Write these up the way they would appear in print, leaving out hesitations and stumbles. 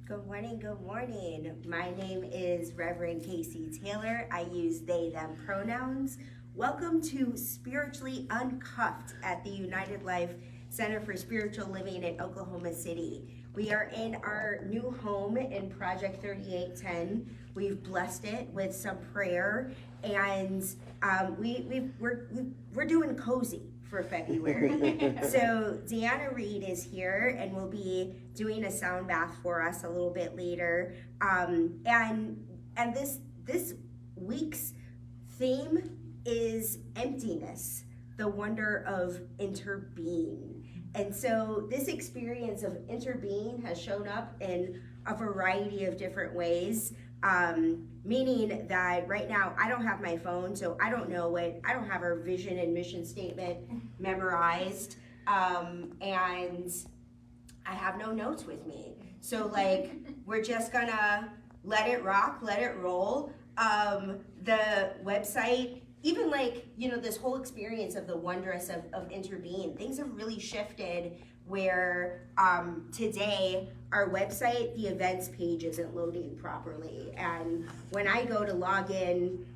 Good morning, good morning. My name is Reverend Casey Taylor. I use they, them pronouns. Welcome to Spiritually Uncuffed at the United Life Center for Spiritual Living in Oklahoma City. We are in our new home in Project 3810. We've blessed it with some prayer, and we're doing cozy for February. So Deanna Reed is here and will be doing a sound bath for us a little bit later. And this week's theme is emptiness, the wonder of interbeing. And so this experience of interbeing has shown up in a variety of different ways. Meaning that right now I don't have my phone, so I don't have our vision and mission statement memorized, and I have no notes with me. So we're just gonna let it rock, let it roll. The website, even this whole experience of the wondrous of interbeing, things have really shifted where today our website, the events page isn't loading properly. And when I go to log in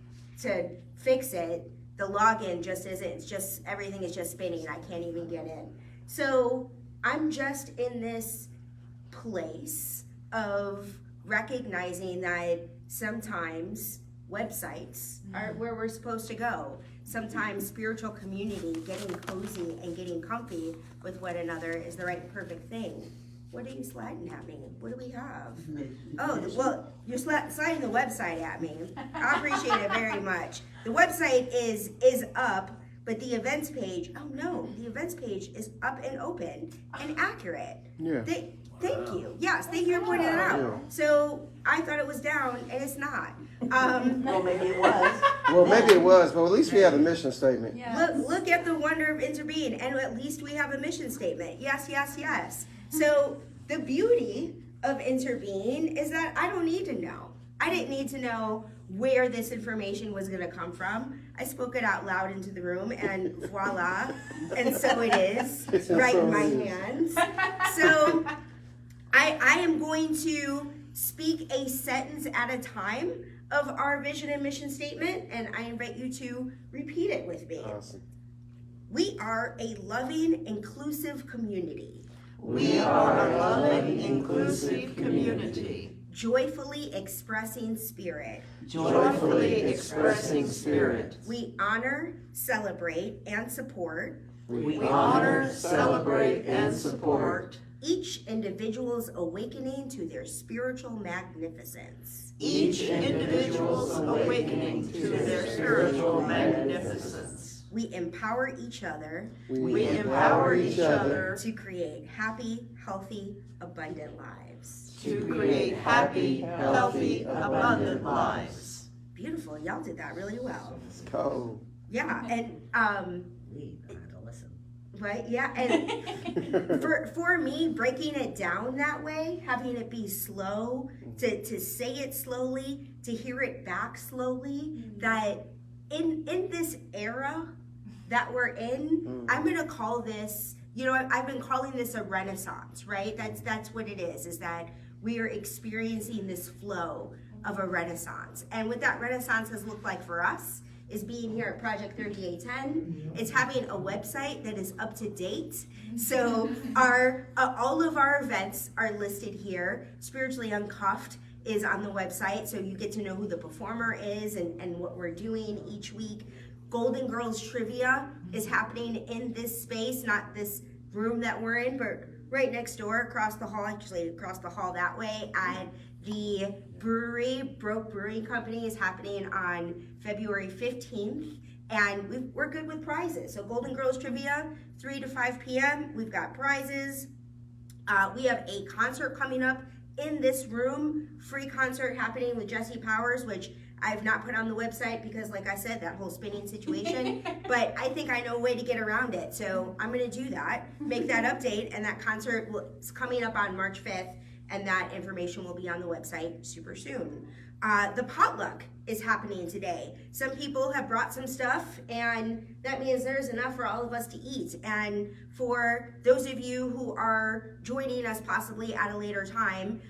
to fix it, the login just isn't, everything is just spinning. I can't even get in. So I'm just in this place of recognizing that sometimes websites are where we're supposed to go. Sometimes spiritual community, getting cozy and getting comfy with one another is the right perfect thing. What are you sliding at me? What do we have? Oh, well, you're sliding the website at me. I appreciate it very much. The website is up, but the events page, oh no, the events page is up and open and accurate. Yeah. Thank you. Yes, thank you for pointing it out. Yeah. So I thought it was down, and it's not. Well, maybe it was. Well, maybe it was, but at least we had a mission statement. Yes. Look at the wonder of interbeing, and at least we have a mission statement. Yes, yes, yes. So the beauty of interbeing is that I don't need to know. I didn't need to know where this information was going to come from. I spoke it out loud into the room, and voila, and so it is, right in my hands. So I am going to speak a sentence at a time of our vision and mission statement, and I invite you to repeat it with me. Awesome. We are a loving, inclusive community. We are a loving, inclusive community. Joyfully expressing spirit. Joyfully expressing spirit. We honor, celebrate, and support We honor, celebrate, and support each individual's awakening to their spiritual magnificence. each individual's awakening to their spiritual magnificence. We empower each other We empower each other to create happy, healthy, abundant lives. to create happy, healthy, abundant lives. Beautiful, y'all did that really well. Oh. Yeah, and We had to listen. right, yeah, and for me, breaking it down that way, having it be slow, to say it slowly, to hear it back slowly, that in this era that we're in, I'm gonna call this, I've been calling this a renaissance, right? That's what it is that we are experiencing this flow of a renaissance. And what that renaissance has looked like for us is being here at Project 3810. It's having a website that is up to date. So all of our events are listed here. Spiritually Uncuffed is on the website, so you get to know who the performer is and what we're doing each week. Golden Girls Trivia is happening in this space, not this room that we're in, but right next door, across the hall, actually across the hall that way, at the brewery, Broke Brewing Company, is happening on February 15th, and we're good with prizes. So Golden Girls Trivia, 3 to 5 p.m., we've got prizes. We have a concert coming up in this room, free concert happening with Jesse Powers, which I've not put on the website because, like I said, that whole spinning situation, but I think I know a way to get around it. So I'm gonna do that, make that update, and that concert is coming up on March 5th and that information will be on the website super soon. The potluck is happening today. Some people have brought some stuff, and that means there's enough for all of us to eat. And for those of you who are joining us possibly at a later time,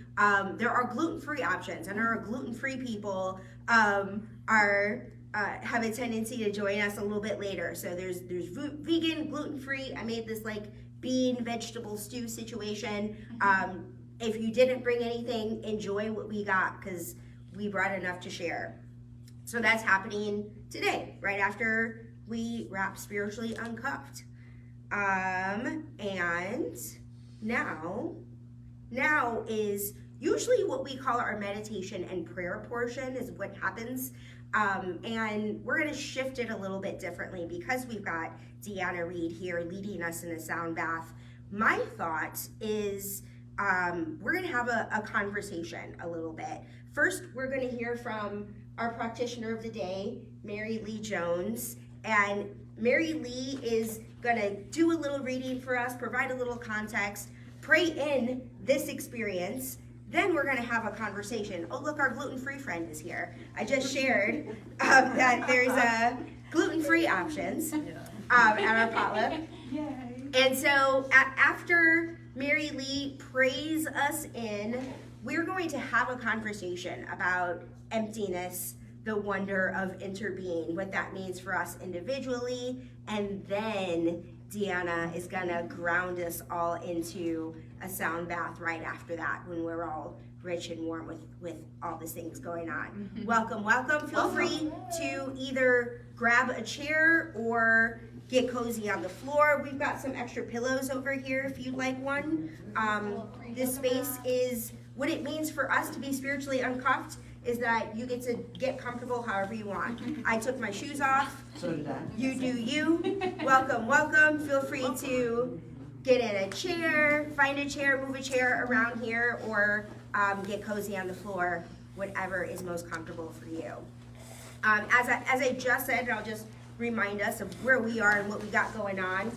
there are gluten-free options, and our gluten-free people have a tendency to join us a little bit later. So there's vegan, gluten-free. I made this like bean vegetable stew situation. If you didn't bring anything, enjoy what we got, because we brought enough to share. So that's happening today, right after we wrap Spiritually Uncuffed. And now is usually what we call our meditation and prayer portion is what happens. And we're gonna shift it a little bit differently because we've got Deanna Reed here leading us in a sound bath. My thought is we're gonna have a conversation a little bit. First, we're gonna hear from our practitioner of the day, Mary Lee Jones. And Mary Lee is gonna do a little reading for us, provide a little context, pray in this experience. Then we're gonna have a conversation. Oh, look, our gluten-free friend is here. I just shared that there's gluten-free options at our potluck. Yay. And so after Mary Lee prays us in, we're going to have a conversation about emptiness, the wonder of interbeing, what that means for us individually, and then Deanna is gonna ground us all into a sound bath right after that when we're all rich and warm with all these things going on. Welcome. Feel free to either grab a chair or get cozy on the floor. We've got some extra pillows over here if you'd like one. This space is what it means for us to be spiritually uncuffed is that you get to get comfortable however you want. I took my shoes off. So did I. You do you. Welcome. Feel free to get in a chair, find a chair, move a chair around here, or get cozy on the floor, whatever is most comfortable for you. As I just said, I'll just remind us of where we are and what we got going on.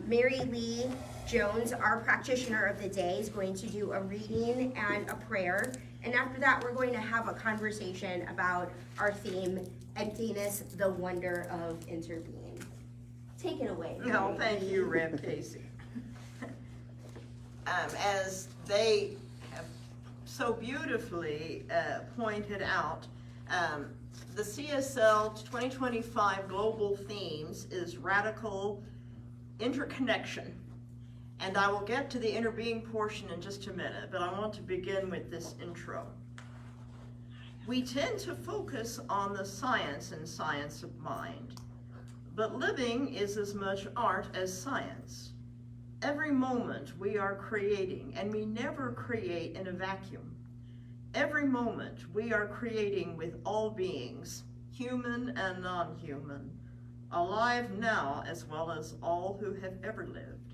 Mary Lee Jones, our practitioner of the day, is going to do a reading and a prayer. And after that, we're going to have a conversation about our theme, Emptiness, the Wonder of Interbeing. Take it away. No, thank you, Rev Casey. As they have so beautifully pointed out, the CSL 2025 global themes is radical interconnection. And I will get to the interbeing portion in just a minute, but I want to begin with this intro. We tend to focus on the science and science of mind, but living is as much art as science. Every moment we are creating, and we never create in a vacuum. Every moment we are creating with all beings, human and non-human, alive now as well as all who have ever lived.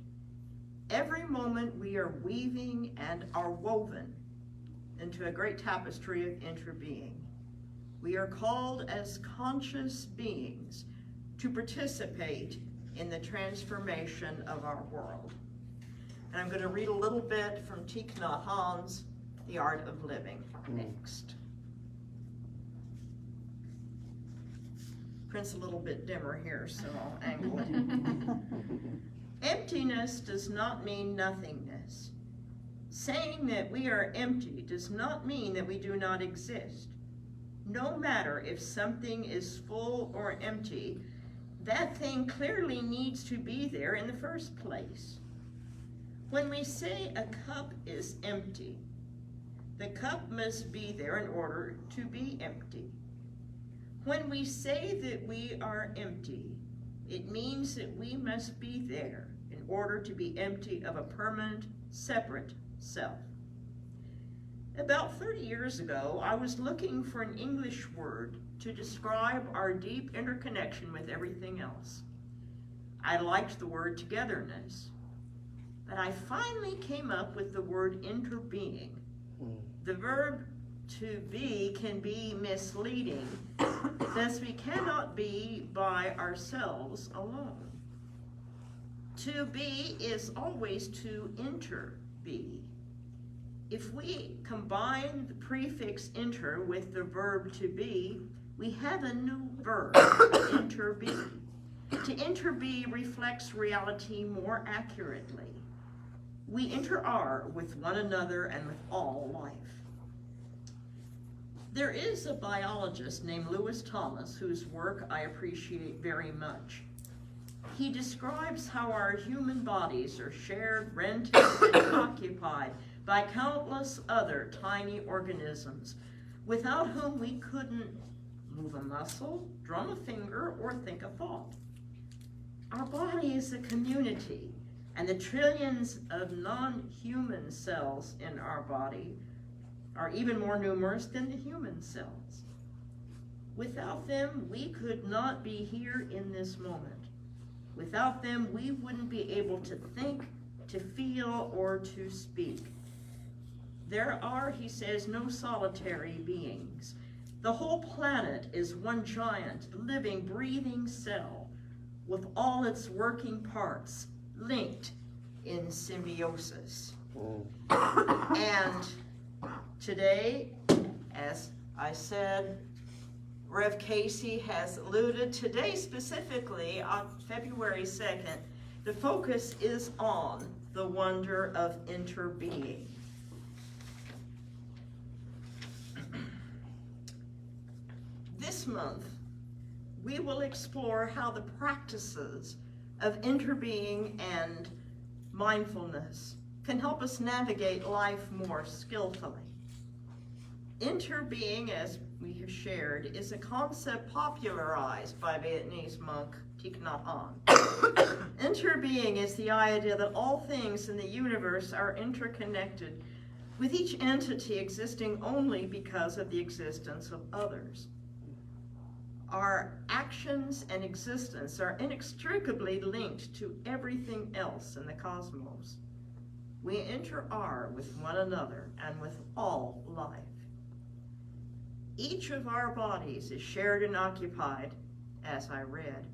Every moment we are weaving and are woven into a great tapestry of interbeing. We are called as conscious beings to participate in the transformation of our world. And I'm going to read a little bit from Thich Nhat Hanh's The Art of Living next. Print's a little bit dimmer here, so I'll angle it. Emptiness does not mean nothingness. Saying that we are empty does not mean that we do not exist. No matter if something is full or empty, that thing clearly needs to be there in the first place. When we say a cup is empty, the cup must be there in order to be empty. When we say that we are empty, it means that we must be there in order to be empty of a permanent, separate self. About 30 years ago, I was looking for an English word to describe our deep interconnection with everything else. I liked the word togetherness, but I finally came up with the word interbeing. The verb to be can be misleading, thus we cannot be by ourselves alone. To be is always to interbe. if we combine the prefix inter with the verb to be, we have a new verb, interbe. To interbe reflects reality more accurately. We inter-are with one another and with all life. There is a biologist named Lewis Thomas whose work I appreciate very much. He describes how our human bodies are shared, rented, and occupied by countless other tiny organisms without whom we couldn't move a muscle, drum a finger, or think a thought. Our body is a community, and the trillions of non-human cells in our body are even more numerous than the human cells. Without them, we could not be here in this moment. Without them, we wouldn't be able to think, to feel, or to speak. There are, he says, no solitary beings. The whole planet is one giant, living, breathing cell with all its working parts linked in symbiosis. And today, as I said, Rev Casey has alluded, today specifically on February 2nd, the focus is on the wonder of interbeing. This month, we will explore how the practices of interbeing and mindfulness can help us navigate life more skillfully. Interbeing, as we have shared, is a concept popularized by Vietnamese monk Thich Nhat Hanh. Interbeing is the idea that all things in the universe are interconnected, with each entity existing only because of the existence of others. Our actions and existence are inextricably linked to everything else in the cosmos. We inter-are with one another and with all life. Each of our bodies is shared and occupied, as I read,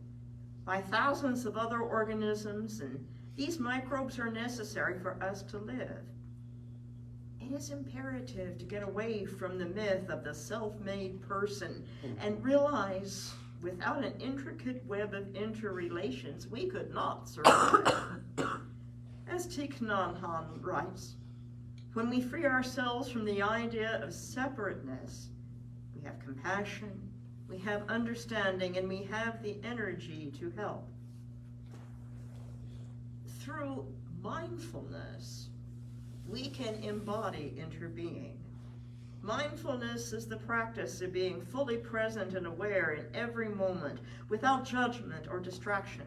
by thousands of other organisms, and these microbes are necessary for us to live. It is imperative to get away from the myth of the self-made person and realize without an intricate web of interrelations, we could not survive. As Thich Nhat Hanh writes, when we free ourselves from the idea of separateness, we have compassion, we have understanding, and we have the energy to help. Through mindfulness, we can embody interbeing. Mindfulness is the practice of being fully present and aware in every moment without judgment or distraction.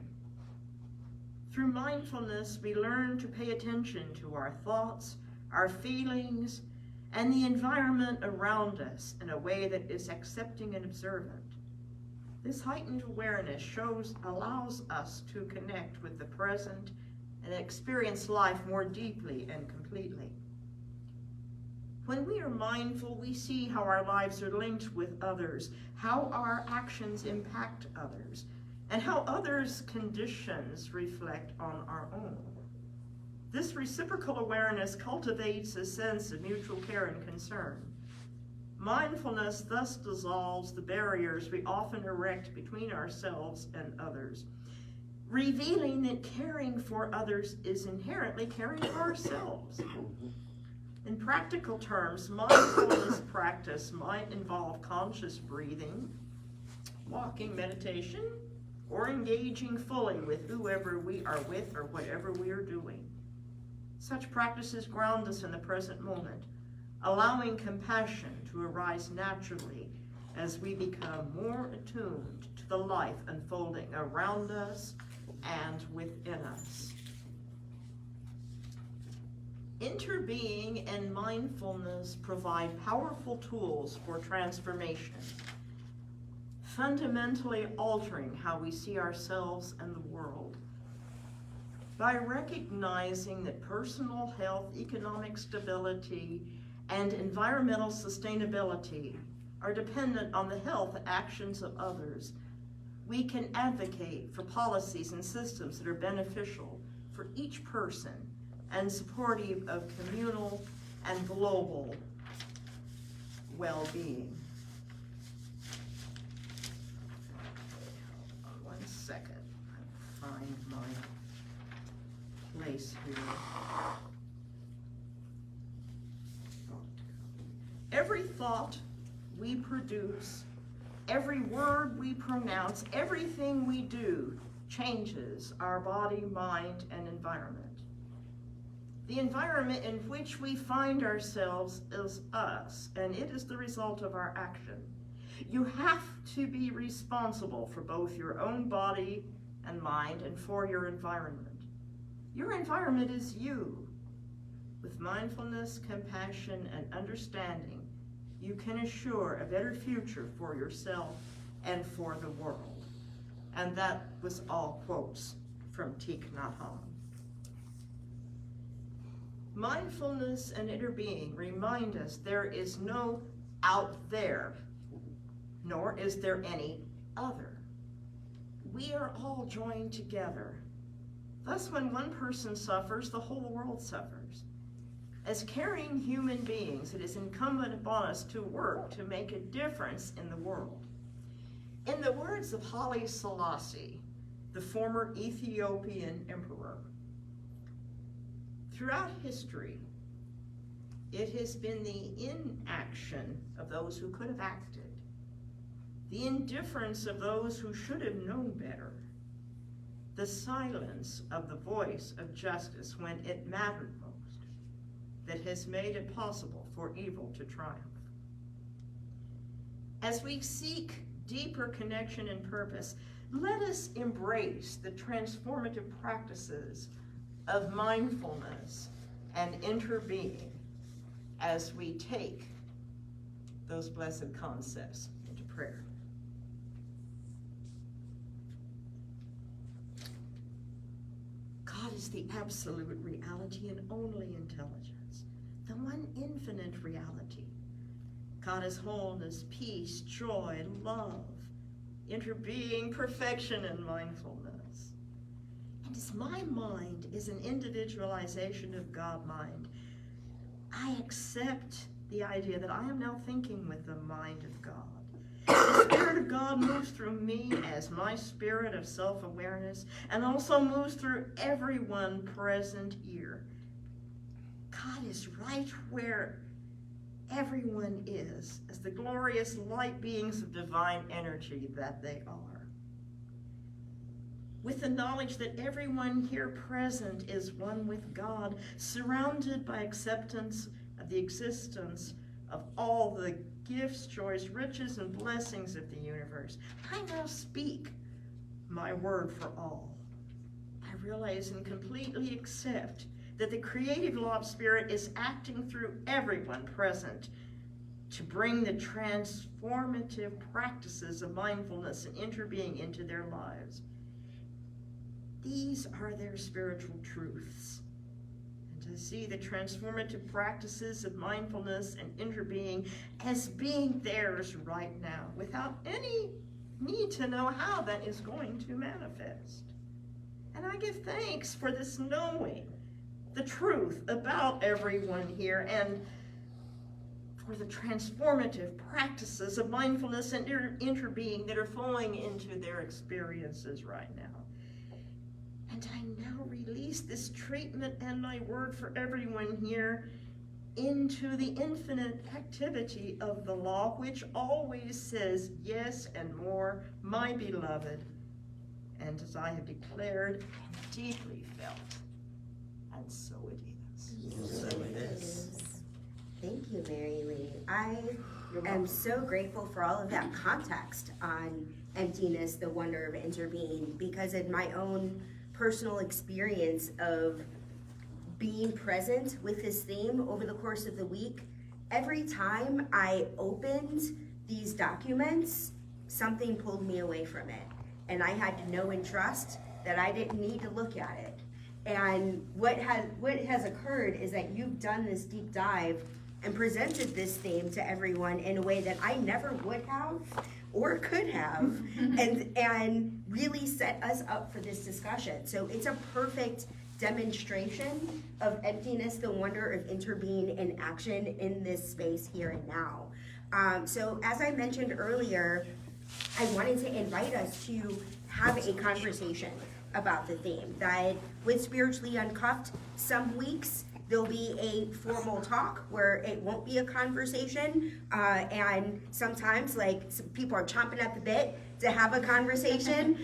Through mindfulness, we learn to pay attention to our thoughts, our feelings, and the environment around us in a way that is accepting and observant. This heightened awareness allows us to connect with the present and experience life more deeply and completely. When we are mindful, we see how our lives are linked with others, how our actions impact others, and how others' conditions reflect on our own. This reciprocal awareness cultivates a sense of mutual care and concern. Mindfulness thus dissolves the barriers we often erect between ourselves and others, revealing that caring for others is inherently caring for ourselves. In practical terms, mindfulness practice might involve conscious breathing, walking meditation, or engaging fully with whoever we are with or whatever we are doing. Such practices ground us in the present moment, allowing compassion to arise naturally as we become more attuned to the life unfolding around us and within us. Interbeing and mindfulness provide powerful tools for transformation, fundamentally altering how we see ourselves and the world. By recognizing that personal health, economic stability, and environmental sustainability are dependent on the health actions of others, we can advocate for policies and systems that are beneficial for each person and supportive of communal and global well-being. One second, I'll find my place here. Every thought we produce, every word we pronounce, everything we do changes our body, mind, and environment. The environment in which we find ourselves is us, and it is the result of our action. You have to be responsible for both your own body and mind and for your environment. Your environment is you. With mindfulness, compassion, and understanding, you can assure a better future for yourself and for the world. And that was all quotes from Thich Nhat Hanh. Mindfulness and Interbeing remind us there is no out there, nor is there any other. We are all joined together. Thus, when one person suffers, the whole world suffers. As caring human beings, it is incumbent upon us to work to make a difference in the world. In the words of Haile Selassie, the former Ethiopian emperor, throughout history, it has been the inaction of those who could have acted, the indifference of those who should have known better, the silence of the voice of justice when it mattered most, that has made it possible for evil to triumph. As we seek deeper connection and purpose, let us embrace the transformative practices of mindfulness and interbeing as we take those blessed concepts into prayer. God is the absolute reality and only intelligence, the one infinite reality. God is wholeness, peace, joy, love, interbeing, perfection, and mindfulness. And as my mind is an individualization of God mind, I accept the idea that I am now thinking with the mind of God. The Spirit of God moves through me as my spirit of self-awareness and also moves through everyone present here. God is right where everyone is as the glorious light beings of divine energy that they are. With the knowledge that everyone here present is one with God, surrounded by acceptance of the existence of all the gifts, joys, riches, and blessings of the universe, I now speak my word for all. I realize and completely accept that the creative law of spirit is acting through everyone present to bring the transformative practices of mindfulness and interbeing into their lives. These are their spiritual truths. And to see the transformative practices of mindfulness and interbeing as being theirs right now, without any need to know how that is going to manifest. And I give thanks for this knowing the truth about everyone here and for the transformative practices of mindfulness and interbeing that are flowing into their experiences right now. And I now release this treatment and my word for everyone here into the infinite activity of the law, which always says yes and more, my beloved. And as I have declared and deeply felt, and so it is. So it is. Thank you, Mary Lee. I am so grateful for all of that context on emptiness, the wonder of interbeing, because in my own personal experience of being present with this theme over the course of the week, every time I opened these documents, something pulled me away from it. And I had to know and trust that I didn't need to look at it. And what has occurred is that you've done this deep dive and presented this theme to everyone in a way that I never would have or could have, and really set us up for this discussion. So it's a perfect demonstration of emptiness, the wonder of interbeing in action in this space here and now. So as I mentioned earlier, I wanted to invite us to have a conversation about the theme. That with Spiritually Uncuffed, some weeks there'll be a formal talk where it won't be a conversation, and sometimes some people are chomping at the bit to have a conversation.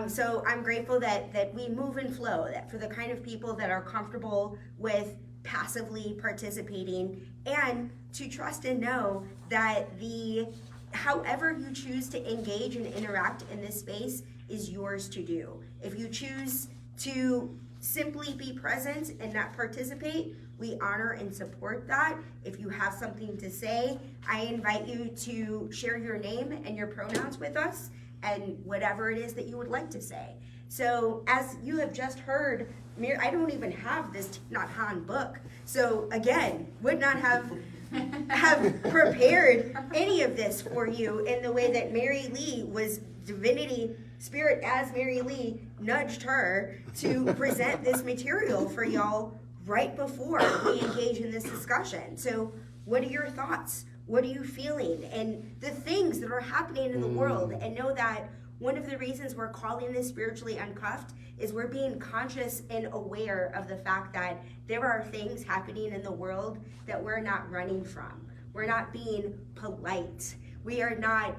So I'm grateful that we move and flow, that for the kind of people that are comfortable with passively participating, and to trust and know that however you choose to engage and interact in this space is yours to do. If you choose to simply be present and not participate, we honor and support that. If you have something to say, I invite you to share your name and your pronouns with us and whatever it is that you would like to say. So as you have just heard, I don't even have this Not Han book. So again, would not have prepared any of this for you in the way that Mary Lee was divinity spirit, as Mary Lee nudged her to present this material for y'all right before we engage in this discussion. So what are your thoughts? What are you feeling? And the things that are happening in the world. And know that one of the reasons we're calling this Spiritually Uncuffed is we're being conscious and aware of the fact that there are things happening in the world that we're not running from. We're not being polite. We are not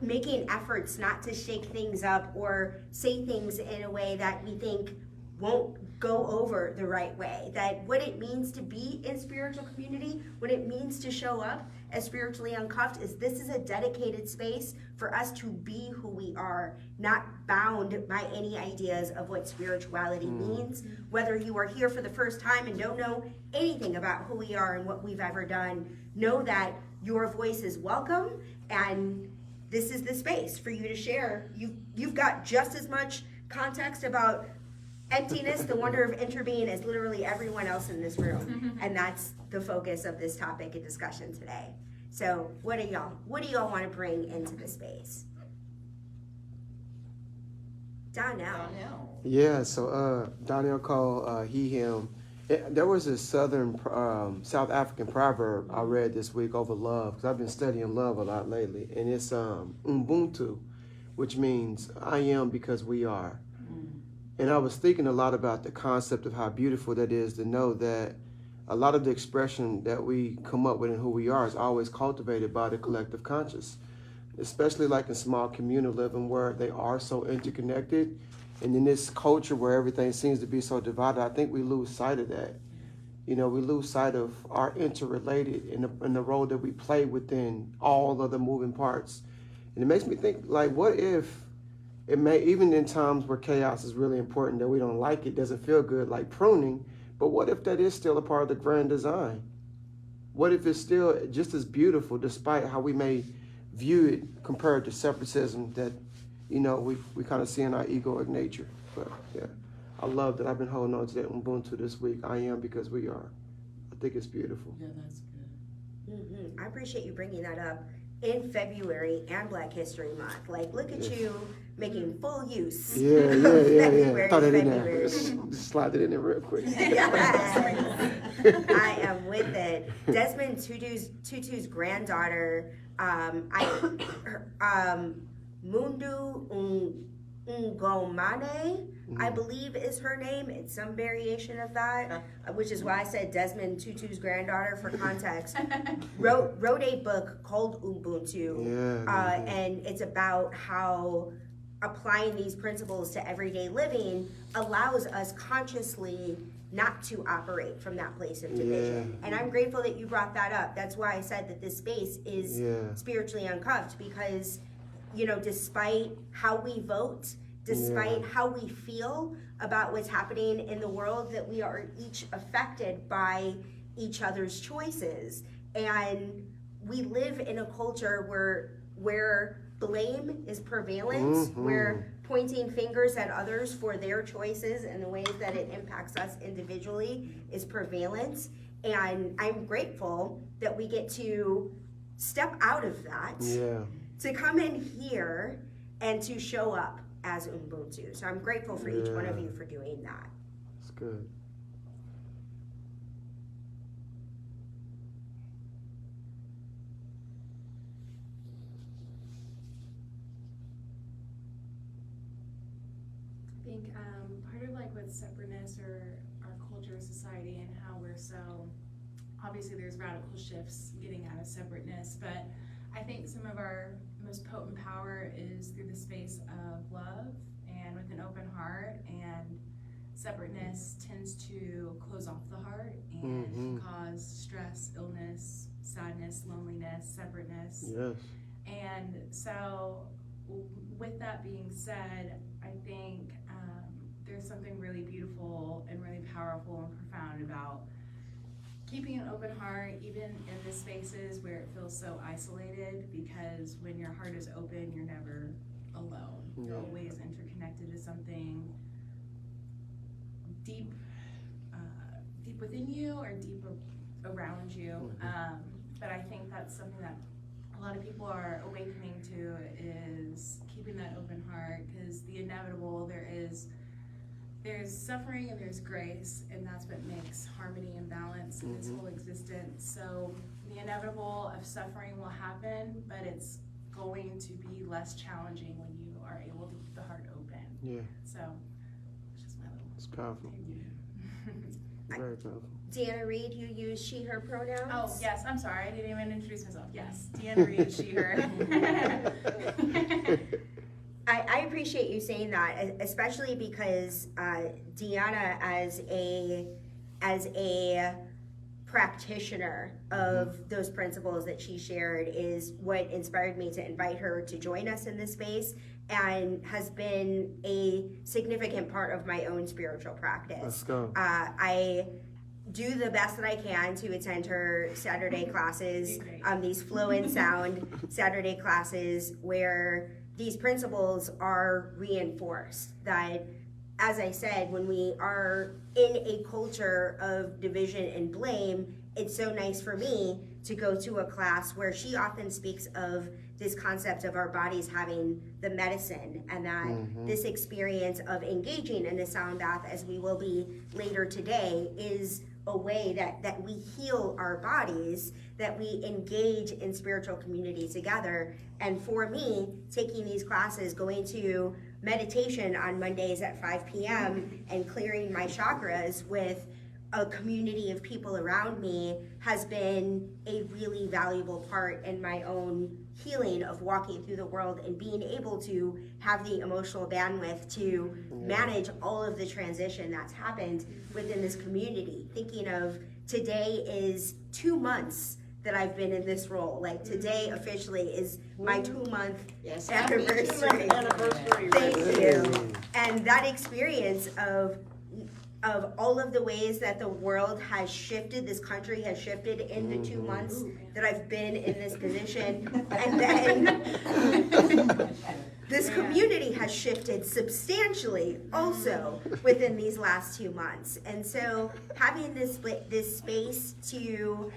making efforts not to shake things up or say things in a way that we think won't go over the right way. That what it means to be in spiritual community, what it means to show up as Spiritually Uncuffed, is this is a dedicated space for us to be who we are, not bound by any ideas of what spirituality means. Whether you are here for the first time and don't know anything about who we are and what we've ever done, know that your voice is welcome, and this is the space for you to share. You've got just as much context about emptiness, the wonder of interbeing, as literally everyone else in this room. And that's the focus of this topic and discussion today. So what do y'all want to bring into the space? Donnell. Yeah, so Donnell called he, him. There was a South African proverb I read this week over love, because I've been studying love a lot lately, and it's Ubuntu, which means I am because we are. And I was thinking a lot about the concept of how beautiful that is to know that a lot of the expression that we come up with in who we are is always cultivated by the collective conscious, especially like in small communal living where they are so interconnected. And in this culture where everything seems to be so divided, I think we lose sight of that. You know, we lose sight of our interrelated and the role that we play within all of the moving parts. And it makes me think, like, what if it may, even in times where chaos is really important, that we don't like it, doesn't feel good, like pruning, but what if that is still a part of the grand design? What if it's still just as beautiful, despite how we may view it compared to separatism that, you know, we kind of see in our egoic nature? But yeah, I love that I've been holding on to that Ubuntu this week. I am because we are. I think it's beautiful. Yeah, that's good. I appreciate you bringing that up in February and Black History Month. Like, look at you making full use. Yeah. Throw that in there. February. Just slide it in there real quick. Yes. I am with it. Desmond Tutu's granddaughter, Mundu Ngomane, I believe is her name. It's some variation of that, which is why I said Desmond Tutu's granddaughter for context. wrote a book called Ubuntu, and it's about how applying these principles to everyday living allows us consciously not to operate from that place of division. And I'm grateful that you brought that up. That's why I said that this space is Spiritually Uncuffed, because, you know, despite how we vote, despite how we feel about what's happening in the world, that we are each affected by each other's choices. And we live in a culture where blame is prevalent, where pointing fingers at others for their choices and the ways that it impacts us individually is prevalent. And I'm grateful that we get to step out of that, to come in here and to show up as Ubuntu. So I'm grateful for each one of you for doing that. It's good. I think part of like with separateness or our culture, society, and how we're so, obviously there's radical shifts getting out of separateness, but I think some of our most potent power is through the space of love and with an open heart, and separateness tends to close off the heart and Mhm. cause stress, illness, sadness, loneliness, separateness. Yes. And so, with that being said, I think there's something really beautiful and really powerful and profound about keeping an open heart, even in the spaces where it feels so isolated, because when your heart is open, you're never alone. You're Yeah. always interconnected to something deep, deep within you or deep around you. But I think that's something that a lot of people are awakening to, is keeping that open heart, because the inevitable, there's suffering and there's grace, and that's what makes harmony and balance in this whole existence. So the inevitable of suffering will happen, but it's going to be less challenging when you are able to keep the heart open. Yeah. So it's just my little It's powerful. Very powerful. Deanna Reed, you use she, her pronouns? Oh, yes, I'm sorry, I didn't even introduce myself. Yes, Deanna Reed, she, her. I appreciate you saying that, especially because Deanna, as a practitioner of those principles that she shared, is what inspired me to invite her to join us in this space, and has been a significant part of my own spiritual practice. Let's go. I do the best that I can to attend her Saturday classes, these flow and sound Saturday classes, where these principles are reinforced. That, as I said, when we are in a culture of division and blame, it's so nice for me to go to a class where she often speaks of this concept of our bodies having the medicine, and that this experience of engaging in a sound bath, as we will be later today, is a way that we heal our bodies, that we engage in spiritual community together. And for me, taking these classes, going to meditation on Mondays at 5 p.m. and clearing my chakras with a community of people around me, has been a really valuable part in my own healing of walking through the world and being able to have the emotional bandwidth to manage all of the transition that's happened within this community. Thinking of today is 2 months that I've been in this role. Like today officially is my 2-month anniversary. Thank you. And that experience of all of the ways that the world has shifted, this country has shifted in the 2 months that I've been in this position, and then this community has shifted substantially also within these last 2 months. And so having this space to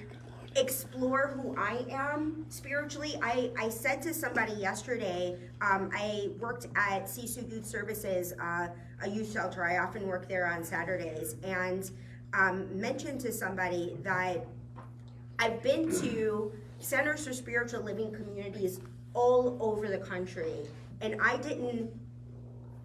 explore who I am spiritually. I said to somebody yesterday, I worked at Sisu Youth Services, a youth shelter. I often work there on Saturdays, and mentioned to somebody that I've been to centers for spiritual living communities all over the country, and I didn't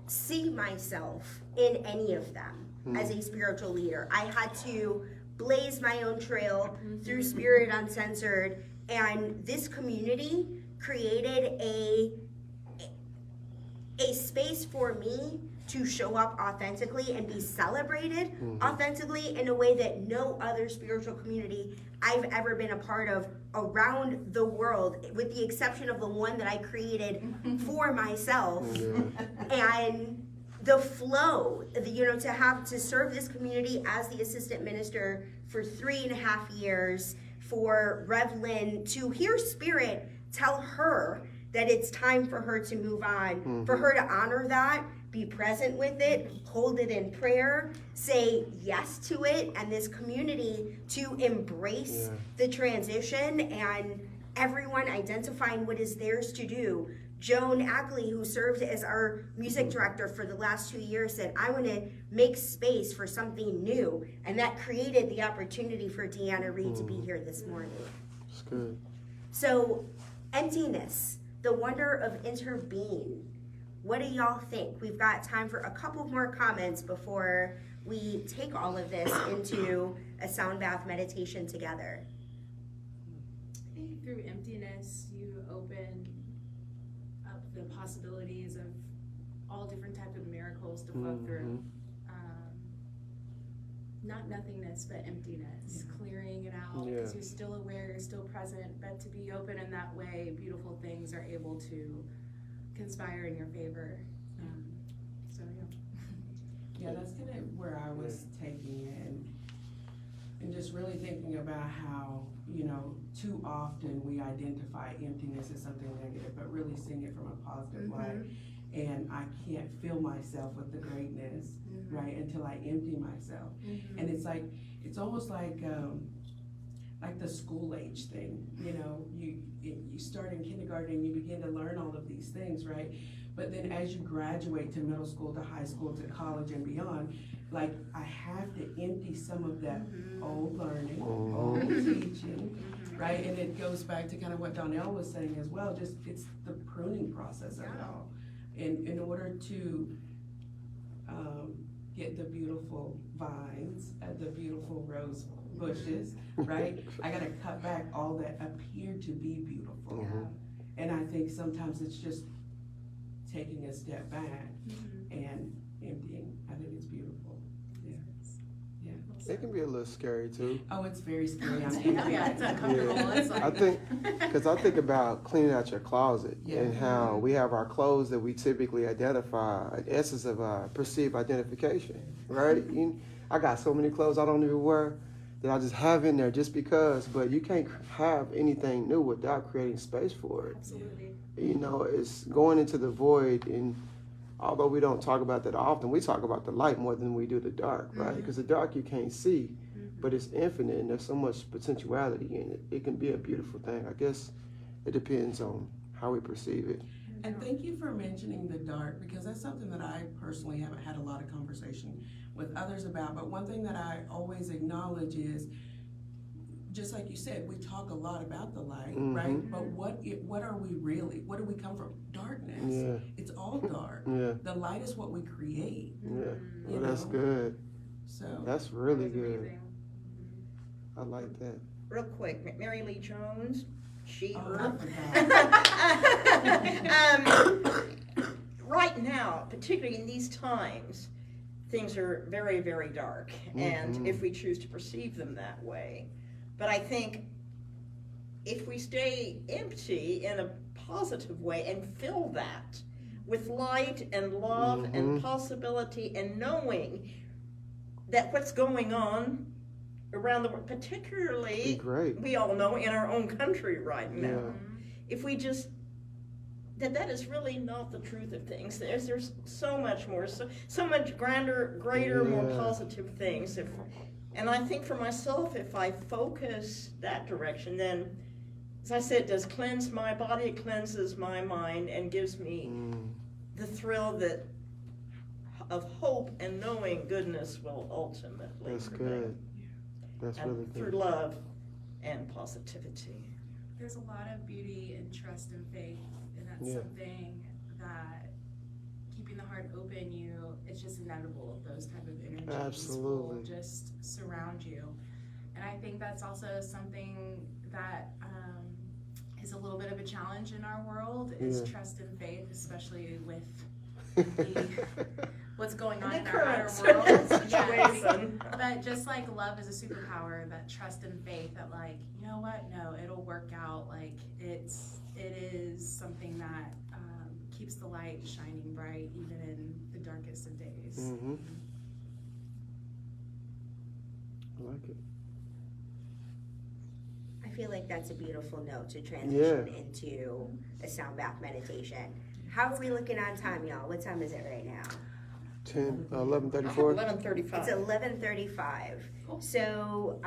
see myself in any of them as a spiritual leader. I had to blaze my own trail through Spirit Uncensored, and this community created a space for me to show up authentically and be celebrated authentically in a way that no other spiritual community I've ever been a part of around the world, with the exception of the one that I created for myself. And the flow, to serve this community as the assistant minister for 3.5 years, for Rev Lynn to hear Spirit tell her that it's time for her to move on, for her to honor that, be present with it, hold it in prayer, say yes to it, and this community to embrace the transition and everyone identifying what is theirs to do. Joan Ackley, who served as our music director for the last 2 years, said, I want to make space for something new. And that created the opportunity for Deanna Reed to be here this morning. It's good. So, Emptiness, the wonder of interbeing. What do y'all think? We've got time for a couple more comments before we take all of this into a sound bath meditation together. I think through emptiness, you open up the possibilities of all different types of miracles to flow through. Not nothingness, but emptiness, clearing it out, because you're still aware, you're still present, but to be open in that way, beautiful things are able to conspire in your favor. So yeah. Yeah, that's kind of where I was taking it, and just really thinking about how, you know, too often we identify emptiness as something negative, but really seeing it from a positive light. And I can't fill myself with the greatness, right, until I empty myself. And it's almost like the school age thing, you know, you start in kindergarten and you begin to learn all of these things, right? But then as you graduate to middle school, to high school, to college and beyond, like I have to empty some of that old learning, old teaching, right? And it goes back to kind of what Donnell was saying as well, just it's the pruning process of it all. In order to get the beautiful vines, the beautiful rose bushes, right? I gotta cut back all that appear to be beautiful. And I think sometimes it's just taking a step back and emptying. I think it's beautiful. It can be a little scary too. Oh, it's very scary. Yeah, it's uncomfortable. It's like... I think about cleaning out your closet and how we have our clothes that we typically identify, an essence of perceived identification, right? I got so many clothes I don't even wear that I just have in there just because, but you can't have anything new without creating space for it. Absolutely. You know, it's going into the void, and although we don't talk about that often, we talk about the light more than we do the dark, right? Because the dark you can't see, but it's infinite and there's so much potentiality in it. It can be a beautiful thing. I guess it depends on how we perceive it. And thank you for mentioning the dark, because that's something that I personally haven't had a lot of conversation with others about. But one thing that I always acknowledge is, just like you said, we talk a lot about the light, right? But what are we really? What do we come from? Darkness. Yeah. It's all dark. Yeah. The light is what we create. Yeah. Well, You that's know? good. So That's really That's good. amazing. I like that. Real quick, Mary Lee Jones, she, I her. forgot. Right now, particularly in these times, things are very, very dark, and if we choose to perceive them that way. But I think if we stay empty in a positive way and fill that with light and love and possibility and knowing that what's going on around the world, particularly, we all know in our own country right now, if we just, that is really not the truth of things. There's so much more, so much grander, greater, more positive things. And I think for myself, if I focus that direction, then, as I said, it does cleanse my body, it cleanses my mind, and gives me the thrill of hope and knowing goodness will ultimately That's prevail. good. That's And really through good. love and positivity. There's a lot of beauty in trust and faith, and that's something that, keeping the heart open, it's just inevitable. Those type of energies Absolutely. will just surround you. And I think that's also something that is a little bit of a challenge in our world, is trust and faith, especially with what's going on in our outer world. Situation. But just like love is a superpower, that trust and faith that, like, you know what, no, it'll work out. Like, it is something that keeps the light shining bright even in the darkest of days. I like it. I feel like that's a beautiful note to transition into a sound bath meditation. How are we looking on time, y'all? What time is it right now? 11:34. 11:35. It's 11:35. So,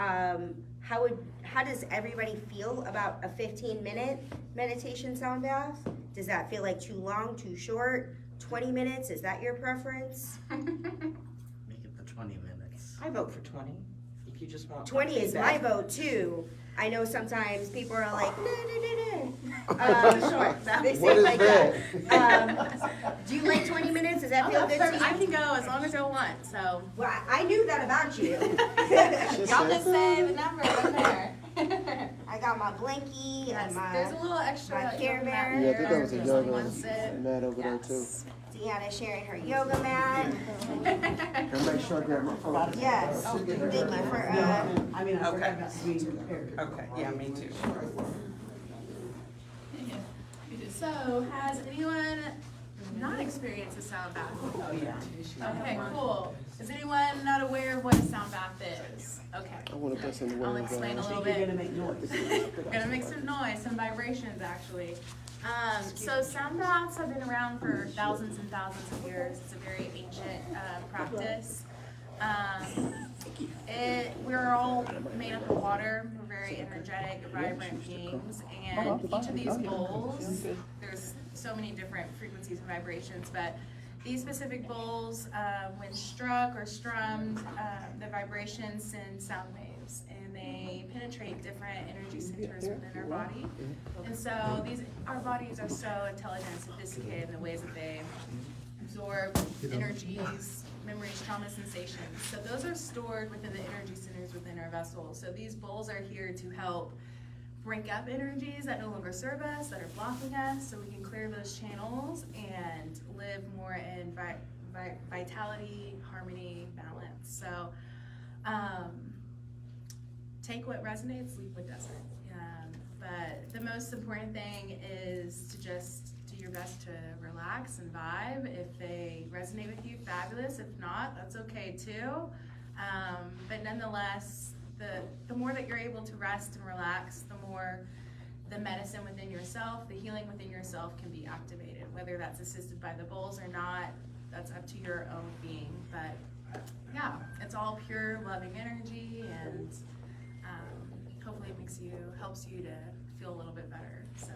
how does everybody feel about a 15-minute meditation sound bath? Does that feel like too long, too short? 20 minutes, is that your preference? Make it the 20 minutes. I vote for 20, if you just want. 20 is my feedback. vote too. I know sometimes people are like, Short. they What say is like that? do you like 20 minutes? Does that feel good to I you? can go as long as y'all want, so. Well, I knew that about you. Y'all just say the number right there. I got my blankie Yes, and my there's a little extra my Care yoga Bear. mat Yeah, I think that was a there, yoga wants it. mat over there too. Yes. Deanna sharing her yoga mat. And make sure I grab my phone. Yes. Thank you for I mean, I Okay. forgot about being prepared. Okay, yeah, me too. So, has anyone not experienced a sound bath? Oh, yeah. Okay, cool. Is anyone not aware of what a sound bath is? Okay. I want to put some I'll words explain a on. little You're bit. gonna make noise. We're gonna make some noise, some vibrations actually. So sound baths have been around for thousands and thousands of years. It's a very ancient practice. We're all made up of water. We're very energetic, vibrant beings, and each of these bowls, there's so many different frequencies and vibrations, but these specific bowls, when struck or strummed, the vibrations send sound waves, and they penetrate different energy centers within our body. And so our bodies are so intelligent and sophisticated in the ways that they absorb energies, memories, trauma, sensations. So those are stored within the energy centers within our vessels. So these bowls are here to help break up energies that no longer serve us, that are blocking us, so we can clear those channels and live more in vitality, harmony, balance. So take what resonates, leave what doesn't. But the most important thing is to just do your best to relax and vibe. If they resonate with you, fabulous. If not, that's okay too. But nonetheless, the more that you're able to rest and relax, the more the medicine within yourself, the healing within yourself can be activated. Whether that's assisted by the bowls or not, that's up to your own being. But yeah, it's all pure loving energy, and hopefully it helps you to feel a little bit better. So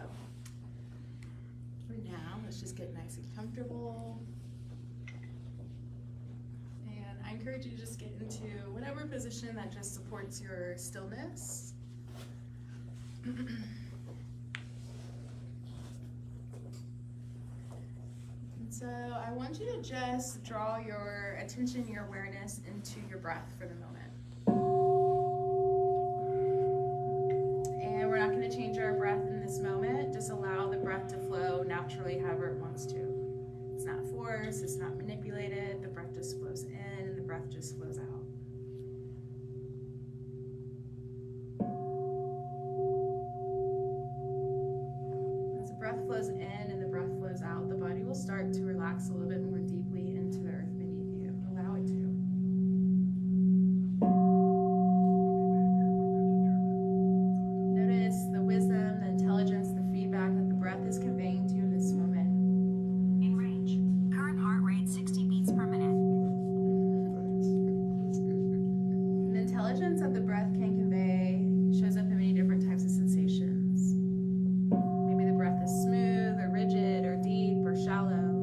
for now, let's just get nice and comfortable. And I encourage you to just get into whatever position that just supports your stillness. And so I want you to just draw your attention, your awareness into your breath for the moment. And we're not going to change our breath in this moment. Just allow the breath to flow naturally however it wants to. It's not forced, it's not manipulated. The breath just flows in and the breath just flows out. As the breath flows in and the breath flows out, the body will start to relax a little bit more deeply into the earth beneath you. Allow it to. Notice the wisdom, the intelligence, the feedback that the breath is conveying to you in this moment. In range. Current heart rate 60 beats per minute. The intelligence that the breath can convey shows up in many different types of sensations. Maybe the breath is smooth or rigid or deep or shallow.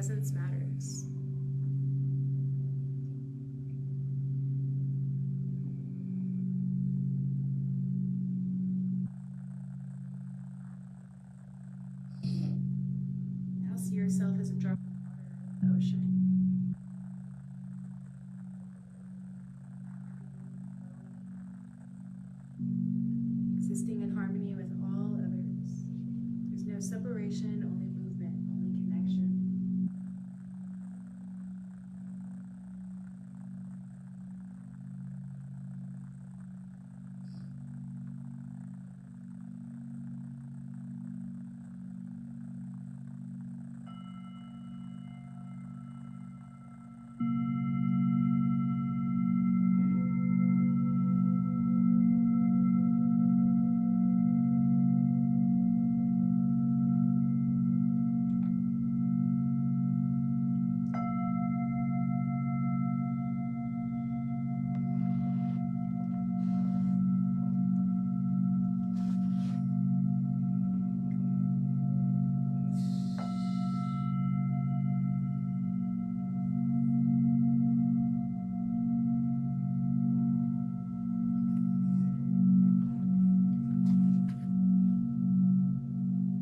presence matters. Now see yourself as a drop of water in the ocean. Existing in harmony with all others. There's no separation, only movement, only connection.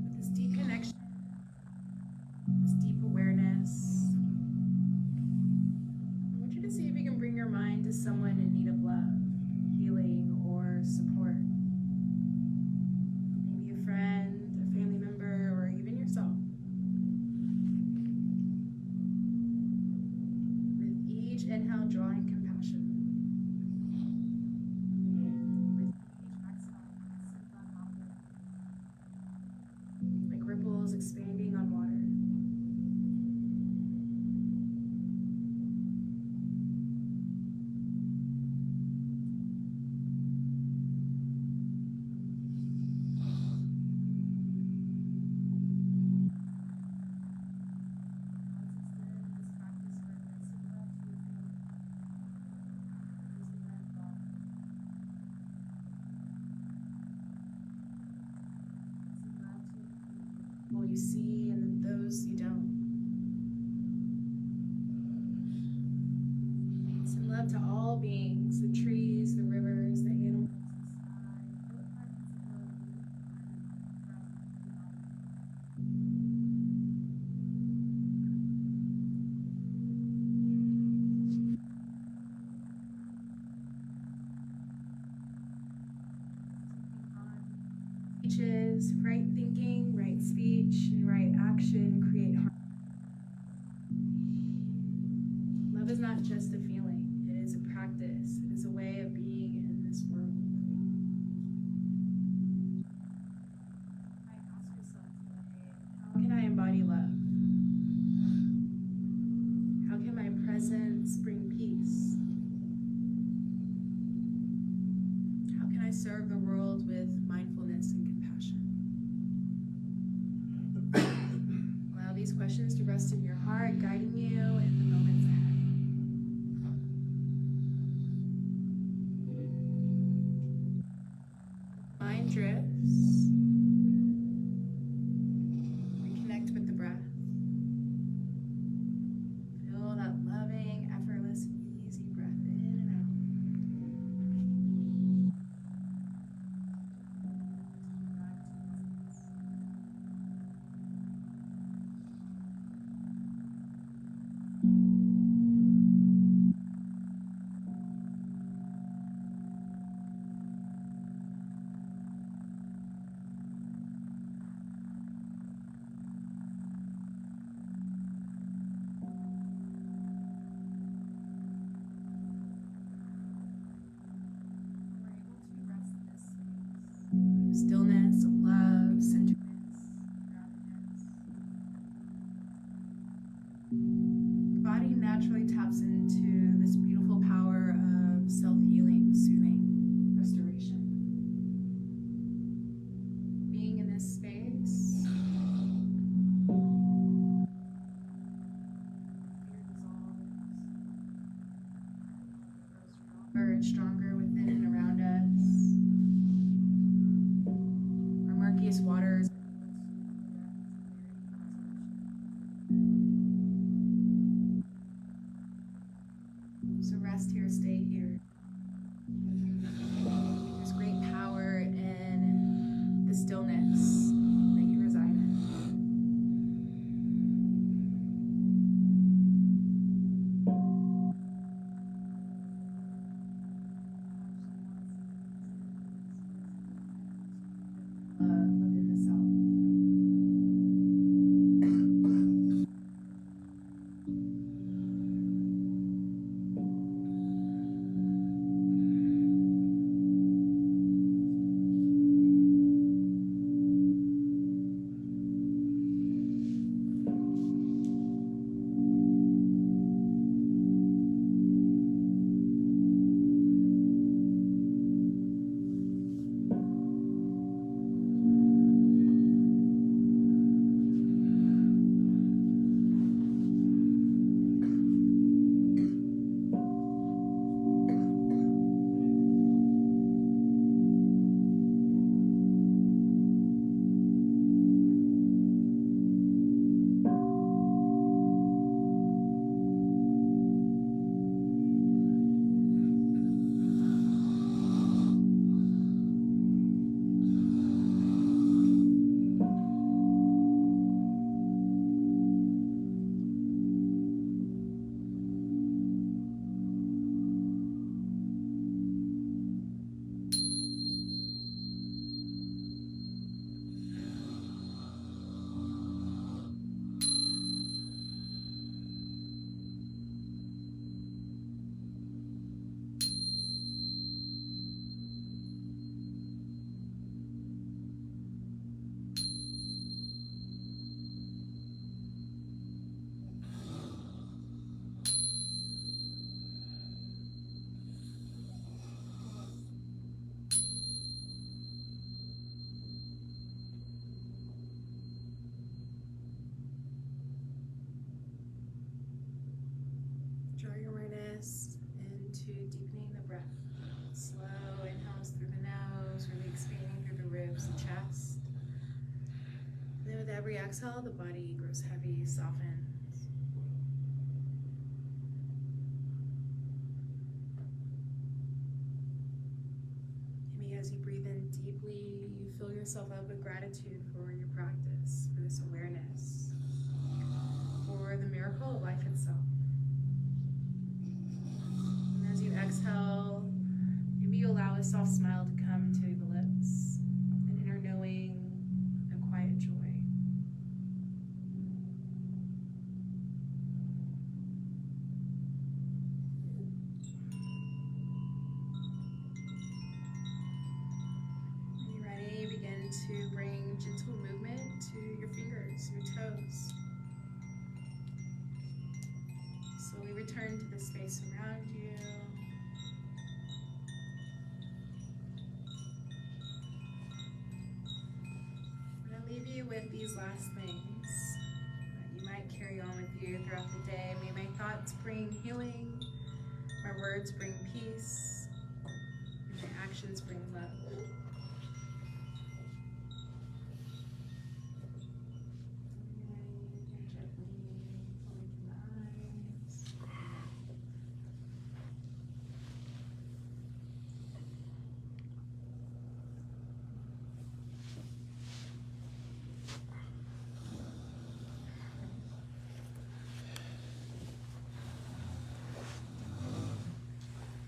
With this deep connection, this deep awareness, I want you to see if you can bring your mind to someone in need of love, healing, or support. Maybe a friend, a family member, or even yourself. With each inhale, drawing compassion. With each exhale, like ripples expanding on water. People you see and those you don't. Send love to all beings, the trees, the rivers, the animals, the sky. Teaches right thinking, right speech, and right action create harmony. Love is not just a feeling, it is a practice, it is a way of being in this world. I ask yourself today, how can I embody love? How can my presence bring peace? How can I serve the world with mindfulness and compassion? Allow these questions to rest in your heart, guiding you in the moments ahead. Mind drifts. Reconnect with the breath. Feel that loving, effortless, easy breath in and out. Stillness, of love, centeredness, groundedness. The body naturally taps into this beautiful power of self-healing, soothing, restoration. Being in this space, fear dissolves, grows stronger within and around us. Murkiest waters. the chest. And then with every exhale, the body grows heavy, softens. Maybe as you breathe in deeply, you fill yourself up with gratitude for your practice, for this awareness, for the miracle of life itself. And as you exhale, maybe you allow a soft smile to come to the lips, an inner knowing, a quiet joy. When you're ready, begin to bring gentle movement to your fingers, your toes. Slowly return to the space around you. I'm going to leave you with these last things that you might carry on with you throughout the day. May my thoughts bring healing, my words bring peace, and my actions bring love.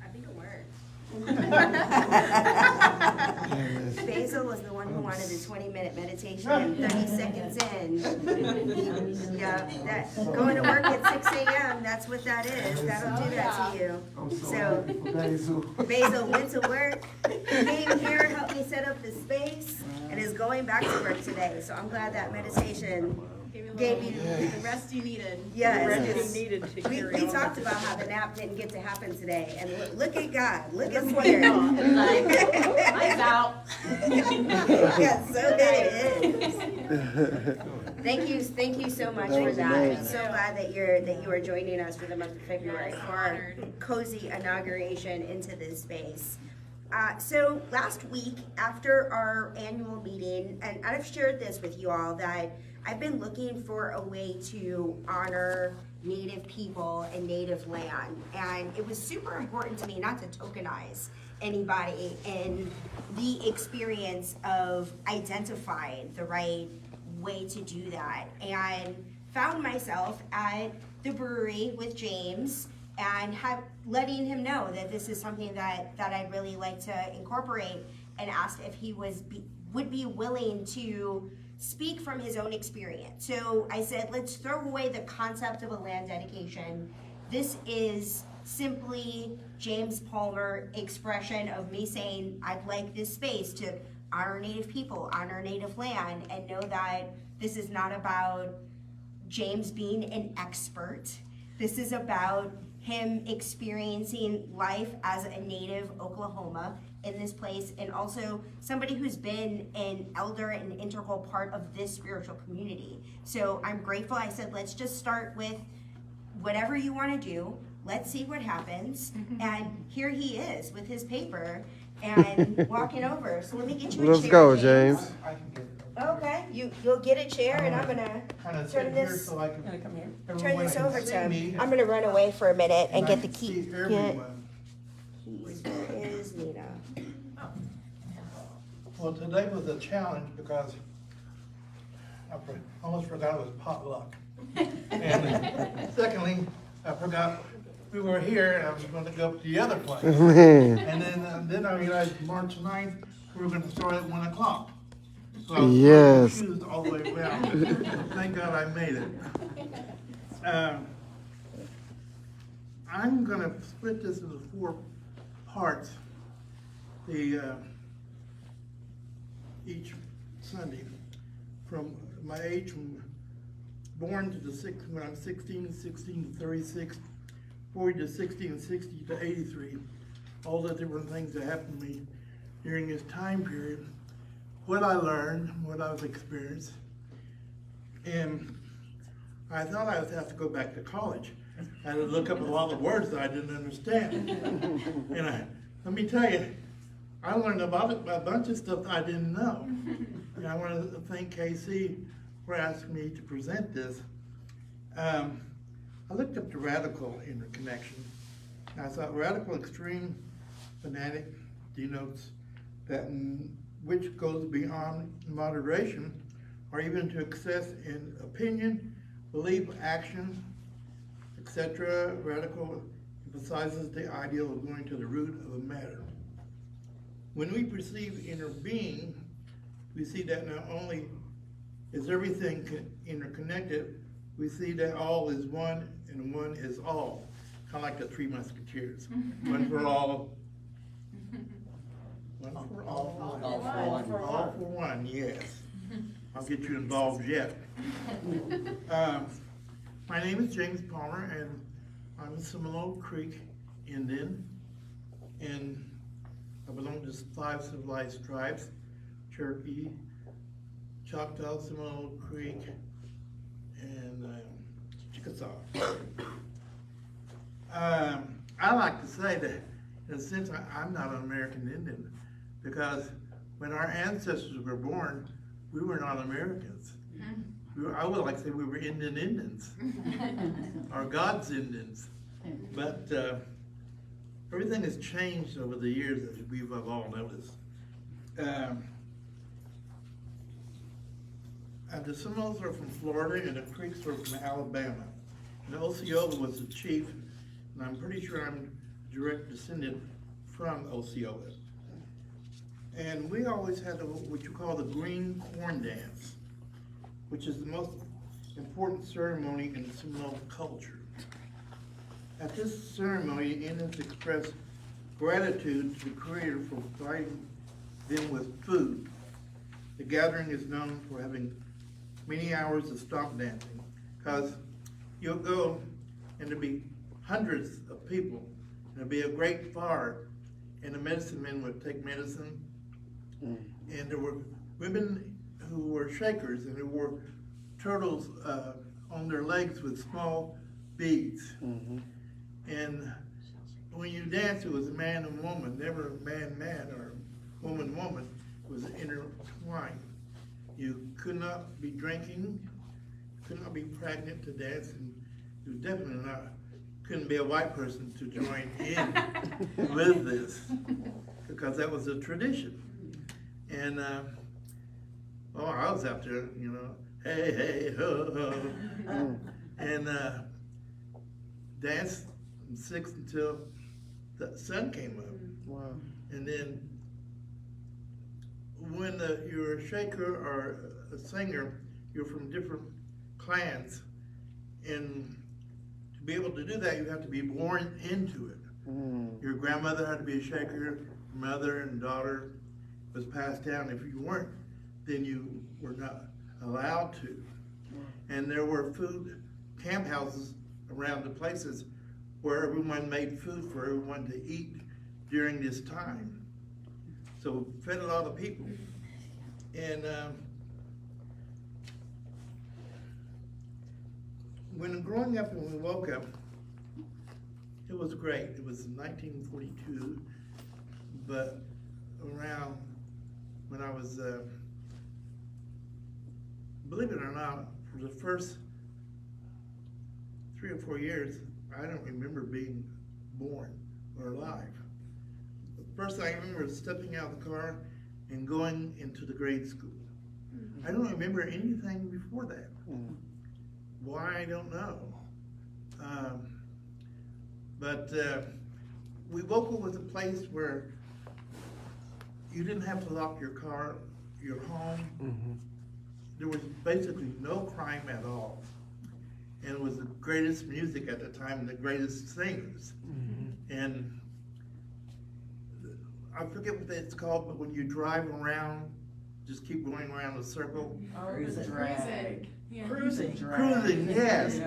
I think it worked. Basil was the one who wanted a 20-minute meditation and 30 seconds in. Yeah, that going to work at 6 a.m., that's what that is. That'll do that to you. So Basil went to work, came here, helped me set up the space, and is going back to work today. So I'm glad that meditation gave you the rest you needed. yes. Rest you needed to carry We on. talked about how the nap didn't get to happen today, and look at God, look at Spirit. Lights out. Yeah, so good it is. Thank you so much for was that. I'm amazing. so glad that you are joining us for the month of February Yes, for our honored. cozy inauguration into this space. So last week after our annual meeting, and I've shared this with you all, that I've been looking for a way to honor Native people and Native land. And it was super important to me not to tokenize anybody in the experience of identifying the right way to do that. And found myself at the brewery with James and letting him know that this is something that I'd really like to incorporate, and asked if he would be willing to speak from his own experience. So I said, let's throw away the concept of a land dedication. This is simply James Palmer expression of me saying, I'd like this space to honor Native people, honor Native land, and know that this is not about James being an expert. This is about him experiencing life as a native Oklahoma in this place, and also somebody who's been an elder and integral part of this spiritual community. So I'm grateful. I said, let's just start with whatever you want to do. Let's see what happens. And here he is with his paper and walking over. So let me get you a chair. Let's go, James. I can get it. Okay, you'll get a chair, and I'm gonna Kind of turn sit here this- so I can. Gonna come here? turn everyone this can over see to him. me, I'm gonna run away for a minute and I get the can key. see Get everyone. keys. Where is Nina? Well, today was a challenge because I almost forgot it was potluck. And secondly, I forgot we were here and I was going to go to the other place. Man. And then I realized March 9th, we were going to start at 1 o'clock. So I was Yes. confused all the way around. Thank God I made it. I'm gonna split this into 4 parts. Each Sunday, from my age, from born to when I'm 16 to 36, 40 to 60, and 60 to 83. All the different things that happened to me during this time period, what I learned, what I've experienced, and I thought I would have to go back to college. I had to look up a lot of words that I didn't understand. And let me tell you, I learned about it, a bunch of stuff I didn't know. And I want to thank KC for asking me to present this. I looked up the radical interconnection. And I thought radical extreme fanatic denotes that which goes beyond moderation or even to excess in opinion, belief, action, etc. Radical emphasizes the ideal of going to the root of a matter. When we perceive inner being, we see that not only is everything interconnected, we see that all is one and one is all. Kind of like the Three Musketeers. One for all. One for all. All for one. All for one, yes. I'll get you involved yet. My name is James Palmer, and I'm a Seminole Creek Indian, and I belong to 5 civilized tribes: Cherokee, Choctaw, Seminole Creek, and Chickasaw. I like to say that, in a sense, I'm not an American Indian, because when our ancestors were born, we were not Americans. I would like to say we were Indian Indians, or God's Indians. But everything has changed over the years, as we've all noticed. The Seminoles are from Florida, and the Creeks are from Alabama. And Osceola was the chief, and I'm pretty sure I'm direct descendant from Osceola. And we always had what you call the green corn dance, which is the most important ceremony in the Seminole culture. At this ceremony, Indians express gratitude to the Creator for providing them with food. The gathering is known for having many hours of stomp dancing, because you'll go and there'll be hundreds of people, and there'll be a great fire, and the medicine men would take medicine, and there were women who were shakers, and there were turtles on their legs with small beads. And when you dance, it was man and woman, never man or woman. It was intertwined. You could not be drinking, could not be pregnant to dance, and you definitely couldn't be a white person to join in with this, because that was a tradition. And I was out there, hey, hey, ho, ho, and danced from 6 until the sun came up. Wow. And then when you're a shaker or a singer, you're from different clans, and to be able to do that, you have to be born into it. Your grandmother had to be a shaker, mother and daughter was passed down. If you weren't, then you were not allowed to. And there were food camp houses around the places where everyone made food for everyone to eat during this time. So fed a lot of people. And when growing up and we woke up, it was great. It was 1942, but around when I was, believe it or not, for the first 3 or 4 years, I don't remember being born or alive. The first thing I remember is stepping out of the car and going into the grade school. I don't remember anything before that. Why, I don't know. But we woke up with a place where you didn't have to lock your car, your home. There was basically no crime at all. And it was the greatest music at the time, and the greatest singers. And I forget what it's called, but when you drive around, just keep going around a circle. Cruising. Yeah. Cruising, yes.